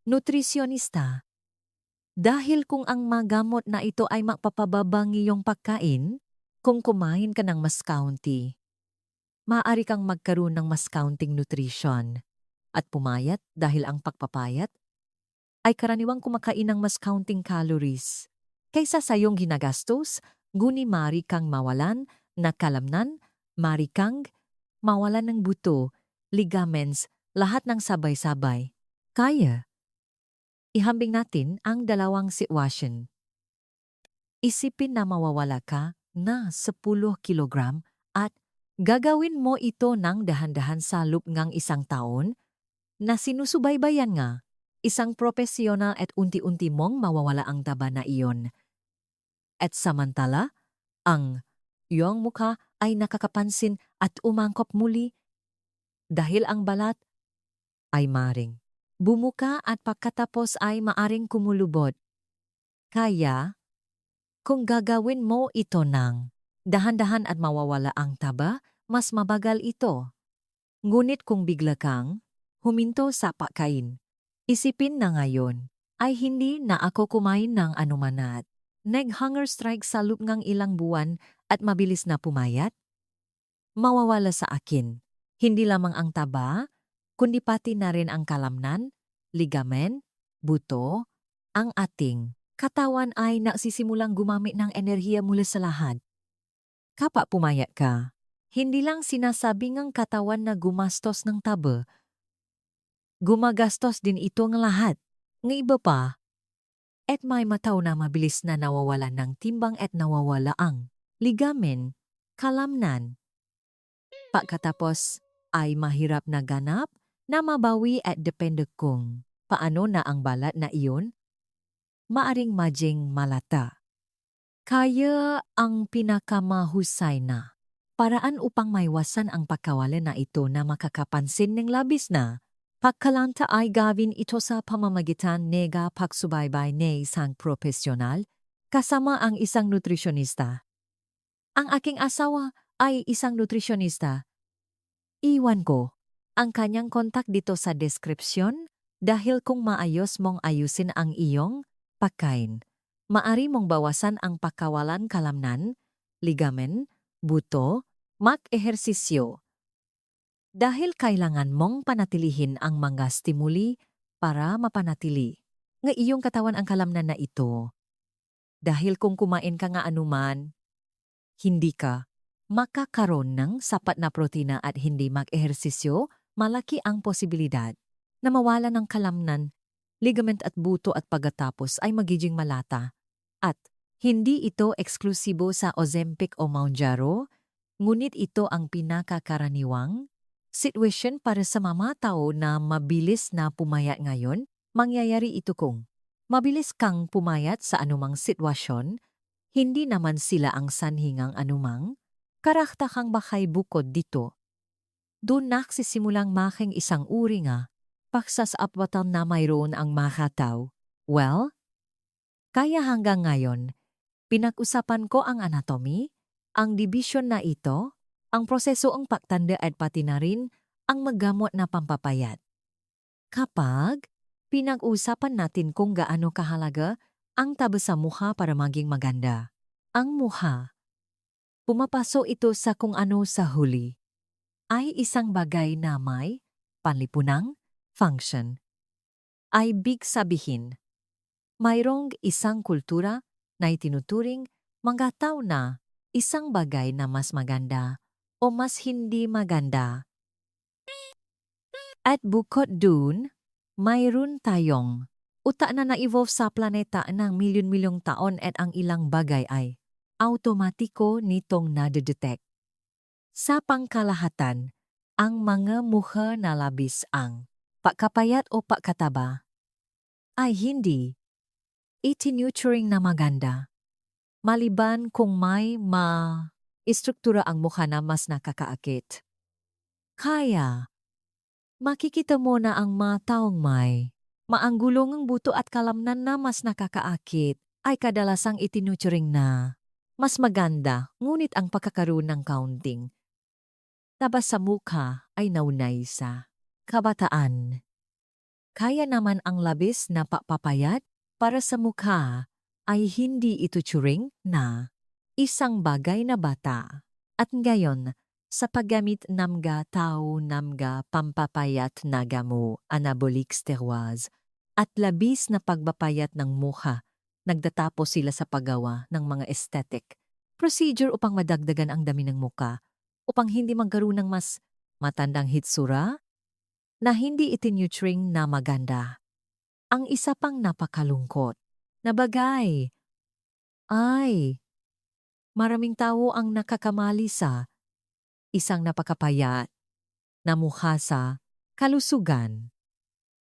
nutrisyonista. Dahil kung ang magamot na ito ay magpapababang iyong pagkain, kung kumain ka ng mas kaunti, maaari kang magkaroon ng mas kaunting nutrition at pumayat dahil ang pagpapayat ay karaniwang kumakain ng mas kaunting calories kaysa sa iyong ginagastos, guni mari kang mawalan na kalamnan, mari kang mawalan ng buto, ligaments, lahat ng sabay-sabay. Kaya, ihambing natin ang dalawang sitwasyon. Isipin na mawawala ka na 10 kilogram at gagawin mo ito ng dahan-dahan sa loob ng isang taon na sinusubaybayan nga isang profesional at unti-unti mong mawawala ang taba na iyon. At samantala, ang iyong mukha ay nakakapansin at umangkop muli dahil ang balat ay maring bumuka at pagkatapos ay maaring kumulubot. Kaya, kung gagawin mo ito ng dahan-dahan at mawawala ang taba, mas mabagal ito. Ngunit kung bigla kang huminto sa pagkain, isipin na ngayon ay hindi na ako kumain ng anumanat. Nag-hunger strike sa loob ng ilang buwan at mabilis na pumayat? Mawawala sa akin. Hindi lamang ang taba, kundi pati na rin ang kalamnan, ligamen, buto, ang ating katawan ay nagsisimulang gumamit ng enerhiya mula sa lahat. Kapag pumayat ka, hindi lang sinasabing ang katawan na gumastos ng taba, gumagastos din ito ng lahat. Ng iba pa, at may mataw na mabilis na nawawala ng timbang at nawawala ang ligamen, kalamnan. Pagkatapos ay mahirap na ganap na mabawi at depende kung paano na ang balat na iyon maaring maging malata. Kaya ang pinakamahusay na paraan upang maiwasan ang pagkawalan na ito na makakapansin ng labis na pagkalanta ay gawin ito sa pamamagitan nega pagsubaybay ng isang profesional kasama ang isang nutrisyonista. Ang aking asawa ay isang nutrisyonista. Iwan ko ang kanyang kontak dito sa deskripsyon dahil kung maayos mong ayusin ang iyong pagkain, maari mong bawasan ang pagkawalan kalamnan, ligamen, buto, mag-ehersisyo. Dahil kailangan mong panatilihin ang mga stimuli para mapanatili ng iyong katawan ang kalamnan na ito. Dahil kung kumain ka nga anuman, hindi ka makakaroon ng sapat na protina at hindi mag-ehersisyo, malaki ang posibilidad na mawala ng kalamnan, ligament at buto at pagkatapos ay magiging malata. At hindi ito eksklusibo sa Ozempic o Mounjaro, ngunit ito ang pinakakaraniwang sitwasyon para sa mga tao na mabilis na pumayat ngayon. Mangyayari ito kung mabilis kang pumayat sa anumang sitwasyon, hindi naman sila ang sanhingang anumang karaktakang bakay bukod dito. Doon nagsisimulang making isang uri nga, pagsasapwatan na mayroon ang makataw. Well, kaya hanggang ngayon, pinag-usapan ko ang anatomy, ang division na ito, ang proseso ang pagtanda at pati na rin ang maggamot na pampapayat. Kapag pinag-usapan natin kung gaano kahalaga ang taba sa mukha para maging maganda, ang mukha, pumapaso ito sa kung ano sa huli, ay isang bagay na may panlipunang function. Ay big sabihin, mayroong isang kultura na itinuturing mga tao na isang bagay na mas maganda o mas hindi maganda. At bukod dun, mayroon tayong uta na na-evolve sa planeta ng milyon-milyong taon at ang ilang bagay ay automatiko nitong nadedetect. Sa pangkalahatan, ang mga mukha na labis ang pakapayat o pakataba ay hindi itinuturing na maganda. Maliban kung may istruktura ang mukha na mas nakakaakit. Kaya, makikita mo na ang mga taong may maanggulong ang buto at kalamnan na mas nakakaakit ay kadalasang itinuturing na mas maganda, ngunit ang pagkakaroon ng counting taba sa mukha ay naunay sa kabataan. Kaya naman ang labis na papapayat para sa mukha ay hindi ituturing na isang bagay na bata. At ngayon, sa paggamit namga tao namga pampapayat na gamo anabolic steroids at labis na pagbapayat ng mukha, nagdatapos sila sa paggawa ng mga aesthetic procedure upang madagdagan ang dami ng mukha, upang hindi magkaroon ng mas matandang hitsura na hindi itinuturing na maganda. Ang isa pang napakalungkot na bagay ay maraming tao ang nakakamali sa isang napakapayat na mukha sa kalusugan.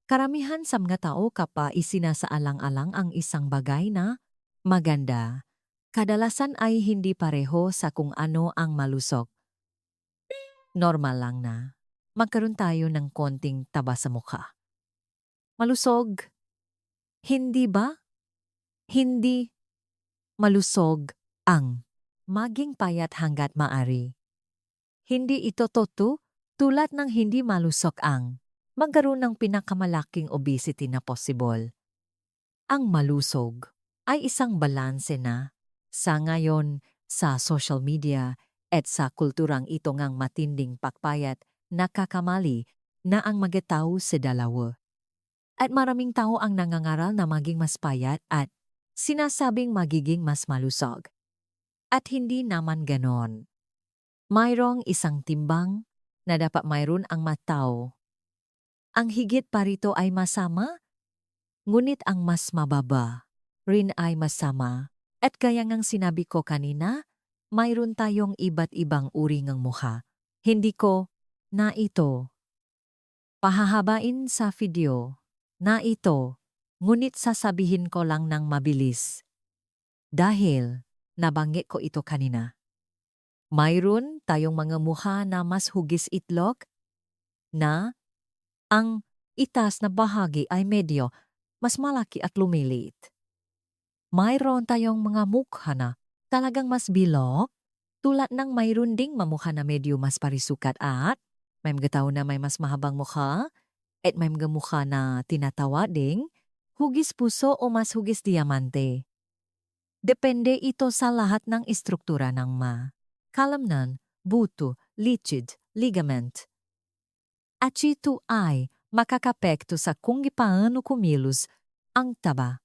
Karamihan sa mga tao kapag isinasaalang-alang ang isang bagay na maganda, kadalasan ay hindi pareho sa kung ano ang malusog. Normal lang na magkaroon tayo ng konting taba sa mukha. Malusog, hindi ba? Hindi malusog ang maging payat hanggat maari. Hindi ito totoo tulad ng hindi malusog ang magkaroon ng pinakamalaking obesity na possible. Ang malusog ay isang balanse na sa ngayon sa social media at sa kulturang ito ngang matinding pakpayat nakakamali na ang magataw sa dalawa. At maraming tao ang nangangaral na maging mas payat at sinasabing magiging mas malusog. At hindi naman ganon. Mayroong isang timbang na dapat mayroon ang matao. Ang higit pa rito ay masama, ngunit ang mas mababa rin ay masama. At gaya ngang sinabi ko kanina, mayroon tayong iba't ibang uri ng mukha. Hindi ko na ito pahahabain sa video na ito, ngunit sasabihin ko lang ng mabilis. Dahil nabanggit ko ito kanina. Mayroon tayong mga mukha na mas hugis itlog na ang itas na bahagi ay medyo mas malaki at lumilit. Mayroon tayong mga mukha na talagang mas bilog, tulad ng mayroon ding mamukha na medyo mas parisukat at may mga tao na may mas mahabang mukha at may mga mukha na tinatawa ding hugis puso o mas hugis diamante. Depende ito sa lahat ng istruktura ng kalamnan, buto, lichid, ligament. At ito ay makakapekto sa kung paano kumilos ang taba.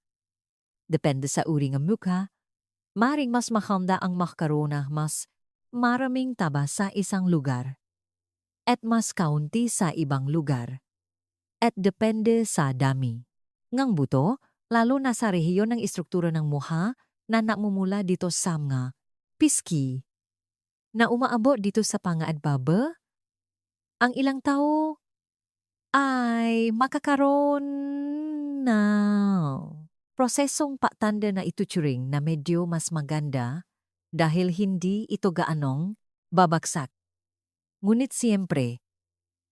Depende sa uri ng mukha, maring mas makanda ang magkaroon na mas maraming taba sa isang lugar at mas kaunti sa ibang lugar. At depende sa dami ngang buto, lalo na sa rehiyon ng istruktura ng mukha na namumula dito sa mga piski na umaabot dito sa pangaadbaba. Ang ilang tao ay makakaroon na prosesong patanda na ituturing na medyo mas maganda dahil hindi ito gaanong babagsak. Ngunit siyempre,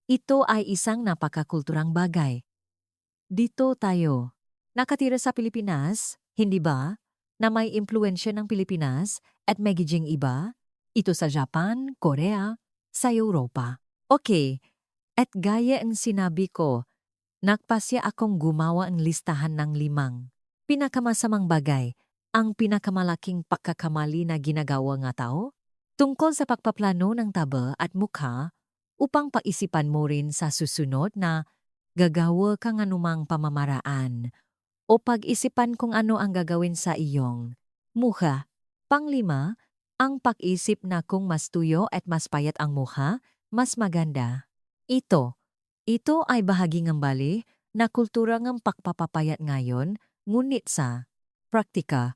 ito ay isang napakakulturang bagay. Dito tayo nakatira sa Pilipinas, hindi ba, na may impluensya ng Pilipinas at magiging iba, ito sa Japan, Korea, sa Europa. Okay, at gaya ang sinabi ko, nagpasya akong gumawa ang listahan ng 5 pinakamasamang bagay, ang pinakamalaking pagkakamali na ginagawa nga tao, tungkol sa pagpaplano ng taba at mukha upang paisipan mo rin sa susunod na gagawa kang anumang pamamaraan o pag-isipan kung ano ang gagawin sa iyong mukha. Panglima, ang pag-isip na kung mas tuyo at mas payat ang mukha, mas maganda. Ito ay bahagi ng bali na kultura ng pagpapapayat ngayon, ngunit sa praktika,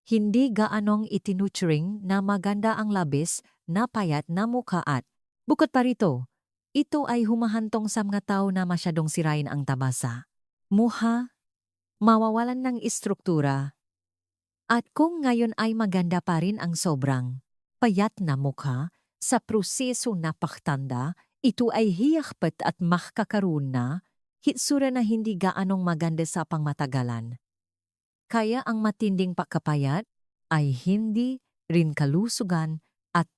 hindi gaanong itinuturing na maganda ang labis na payat na mukha at bukod pa rito, ito ay humahantong sa mga tao na masyadong sirain ang tabasa. Mukha, mawawalan ng istruktura. At kung ngayon ay maganda pa rin ang sobrang payat na mukha, sa proseso na paktanda, ito ay hiyakpat at makakaroon na hitsura na hindi gaanong maganda sa pangmatagalan. Kaya ang matinding pagkapayat ay hindi rin kalusugan at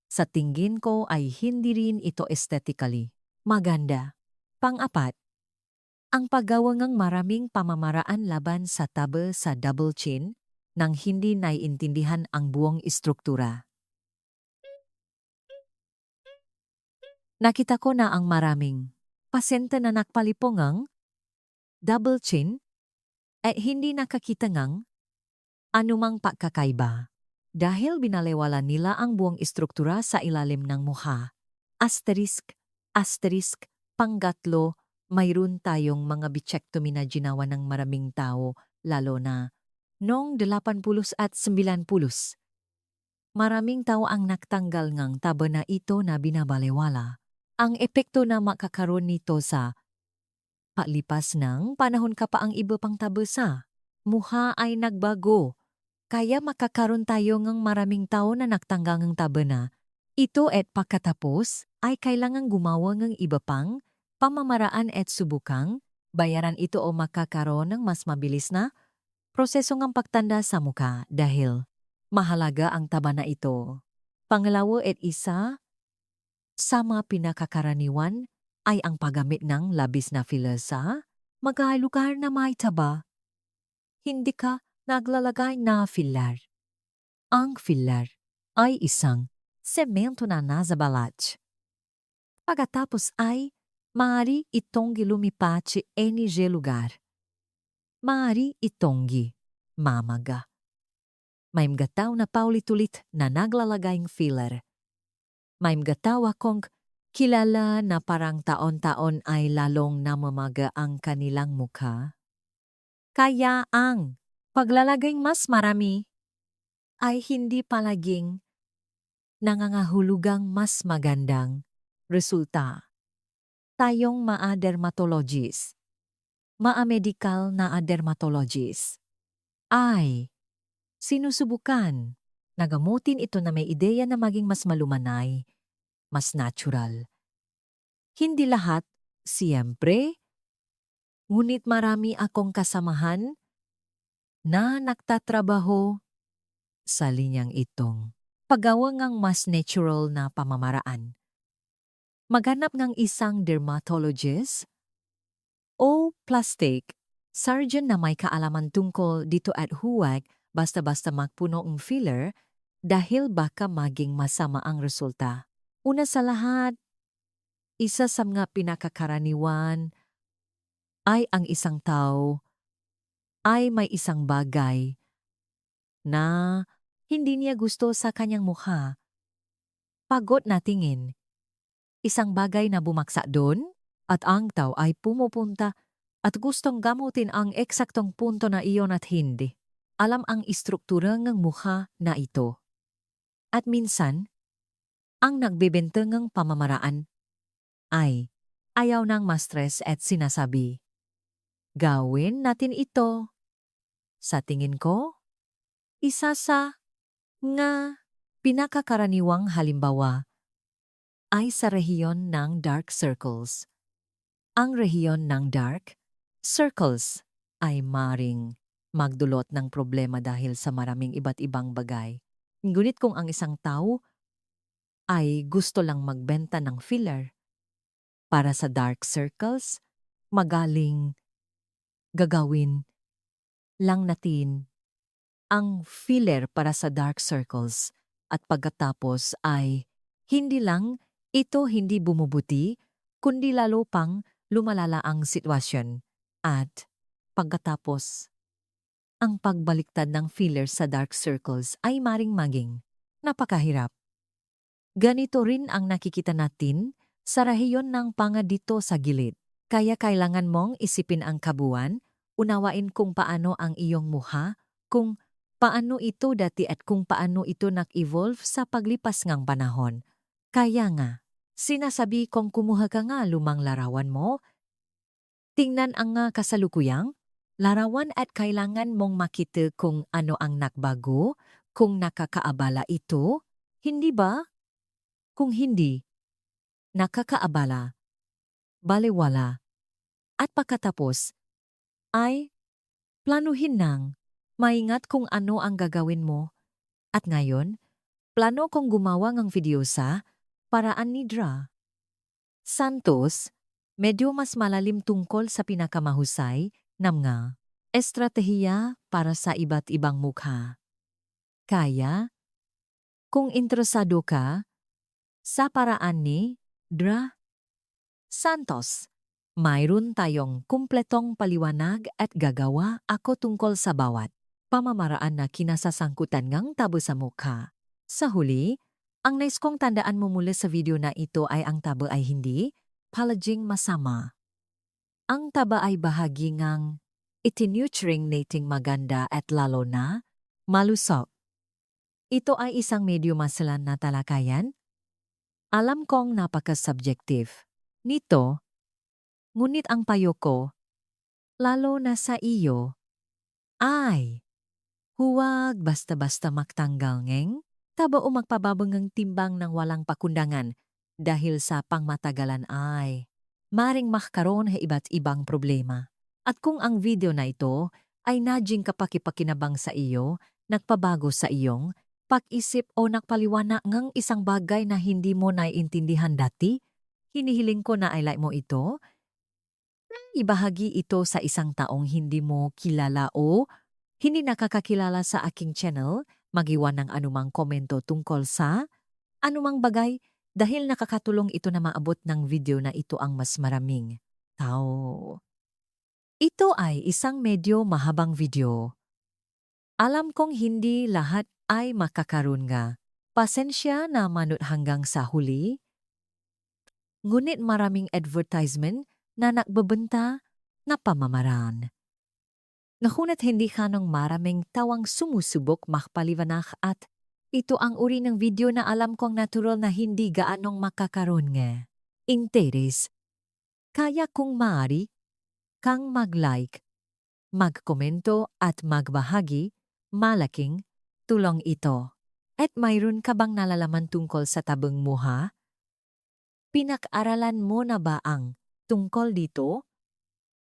sa tingin ko ay hindi rin ito aesthetically maganda. Pang-apat, ang paggawa ng maraming pamamaraan laban sa taba sa double chin nang hindi naiintindihan ang buong istruktura. Nakita ko na ang maraming pasyente na nakpalipongang double chin at hindi nakakita ng anumang pagkakaiba dahil binalewala nila ang buong istruktura sa ilalim ng mukha. Asterisk, panggatlo, mayroon tayong mga bichectomy na ginawa ng maraming tao, lalo na noong 80 at 90. Maraming tao ang naktanggal ng taba na ito na binabalewala. Ang epekto na makakaroon nito sa palipas ng panahon ka pa ang iba pang taba sa mukha ay nagbago. Kaya makakaroon tayo ng maraming tao na naktanggal ng taba na ito at pagkatapos ay kailangang gumawa ng iba pang pamamaraan at subukang bayaran ito o makakaroon ng mas mabilis na proseso ng pagtanda sa mukha dahil mahalaga ang taba na ito. Pangalawa at isa sa mga pinakakaraniwan ay ang paggamit ng labis na filler sa mga lugar na may taba. Hindi ka naglalagay na filler. Ang filler ay isang semento na nasa balat. Pagkatapos ay maaari itong lumipat sa NG lugar. Maaari itong mamaga. May mga tao na paulit-ulit na naglalagay ng filler. May mga tao akong kilala na parang taon-taon ay lalong namamaga ang kanilang mukha. Kaya ang paglalagay mas marami ay hindi palaging nangangahulugang mas magandang resulta. Tayong dermatologist, medical na dermatologist, ay sinusubukan na gamutin ito na may ideya na maging mas malumanay, mas natural. Hindi lahat, siyempre, ngunit marami akong kasamahan na nagtatrabaho sa linyang itong paggawa ng mas natural na pamamaraan. Maghanap ng isang dermatologist o plastic surgeon na may kaalaman tungkol dito at huwag basta-basta magpuno ng filler dahil baka maging masama ang resulta. Una sa lahat, isa sa mga pinakakaraniwan ay ang isang tao ay may isang bagay na hindi niya gusto sa kanyang mukha. Pagod na tingin. Isang bagay na bumaksa doon at ang tao ay pumupunta at gustong gamutin ang eksaktong punto na iyon at hindi. Alam ang istruktura ng mukha na ito. At minsan, ang nagbebenta ng pamamaraan ay ayaw ng ma-stress at sinasabi, gawin natin ito. Sa tingin ko, isa sa nga pinakakaraniwang halimbawa ay sa rehiyon ng dark circles. Ang rehiyon ng dark circles ay maring magdulot ng problema dahil sa maraming iba't ibang bagay. Ngunit kung ang isang tao ay gusto lang magbenta ng filler para sa dark circles, magaling gagawin lang natin ang filler para sa dark circles at pagkatapos ay hindi lang ito hindi bumubuti, kundi lalo pang lumalala ang sitwasyon at pagkatapos ang pagbaliktad ng filler sa dark circles ay maring maging napakahirap. Ganito rin ang nakikita natin sa rehiyon ng panga dito sa gilid. Kaya kailangan mong isipin ang kabuuan, unawain kung paano ang iyong mukha, kung paano ito dati at kung paano ito nag-evolve sa paglipas ngang panahon. Kaya nga, sinasabi kong kumuha ka nga lumang larawan mo, tingnan ang nga kasalukuyang larawan at kailangan mong makita kung ano ang nakbago, kung nakakaabala ito, hindi ba? Kung hindi, nakakaabala, balewala, at pagkatapos, ay planuhin nang maingat kung ano ang gagawin mo. At ngayon, plano kong gumawa ng video sa paraan ni Dra Santos, medyo mas malalim tungkol sa pinakamahusay na mga estratehiya para sa iba't ibang mukha. Kaya, kung interesado ka sa paraan ni Dra Santos, mayroon tayong kumpletong paliwanag at gagawa ako tungkol sa bawat pamamaraan na kinasasangkutan ngang tabo sa mukha. Sa huli, ang nais kong tandaan mo mula sa video na ito ay ang tabo ay hindi palaging masama. Ang taba ay bahagi ngang itinuturing nating maganda at lalo na malusog. Ito ay isang medyo masalan na talakayan. Alam kong napaka-subjective nito, ngunit ang payo ko, lalo na sa iyo, ay huwag basta-basta magtanggal ngeng taba o magpababangang timbang ng walang pakundangan dahil sa pangmatagalan ay maring makakaroon ng iba't ibang problema. At kung ang video na ito ay nagjing kapakipakinabang sa iyo, nagpabago sa iyong pag-isip o nagpaliwanag ng isang bagay na hindi mo naiintindihan dati, hinihiling ko na i-like mo ito, ibahagi ito sa isang taong hindi mo kilala o hindi nakakakilala sa aking channel, magiwan ng anumang komento tungkol sa anumang bagay dahil nakakatulong ito na maabot ng video na ito ang mas maraming tao. Ito ay isang medyo mahabang video. Alam kong hindi lahat ay makakaroon nga. Pasensya na manut hanggang sa huli. Ngunit maraming advertisement na nagbebenta na pamamaraan. Ngunit hindi kanong maraming tawang sumusubok makpaliwanag at ito ang uri ng video na alam kong natural na hindi gaanong makakaroon nga. Interes. Kaya kung maaari, kang mag-like, magkomento at magbahagi, malaking tulong ito. At mayroon ka bang nalalaman tungkol sa tabang muha? Pinag-aralan mo na ba ang tungkol dito?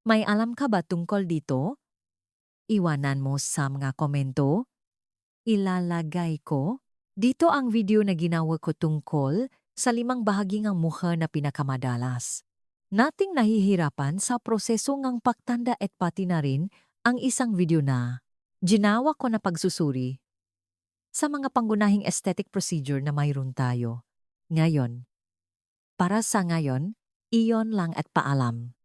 May alam ka ba tungkol dito? Iwanan mo sa mga komento. Ilalagay ko dito ang video na ginawa ko tungkol sa 5 bahagi ng mukha na pinakamadalas nating nahihirapan sa proseso ng pagtanda at pati na rin ang isang video na ginawa ko na pagsusuri sa mga pangunahing aesthetic procedure na mayroon tayo. Ngayon, para sa ngayon, iyon lang at paalam.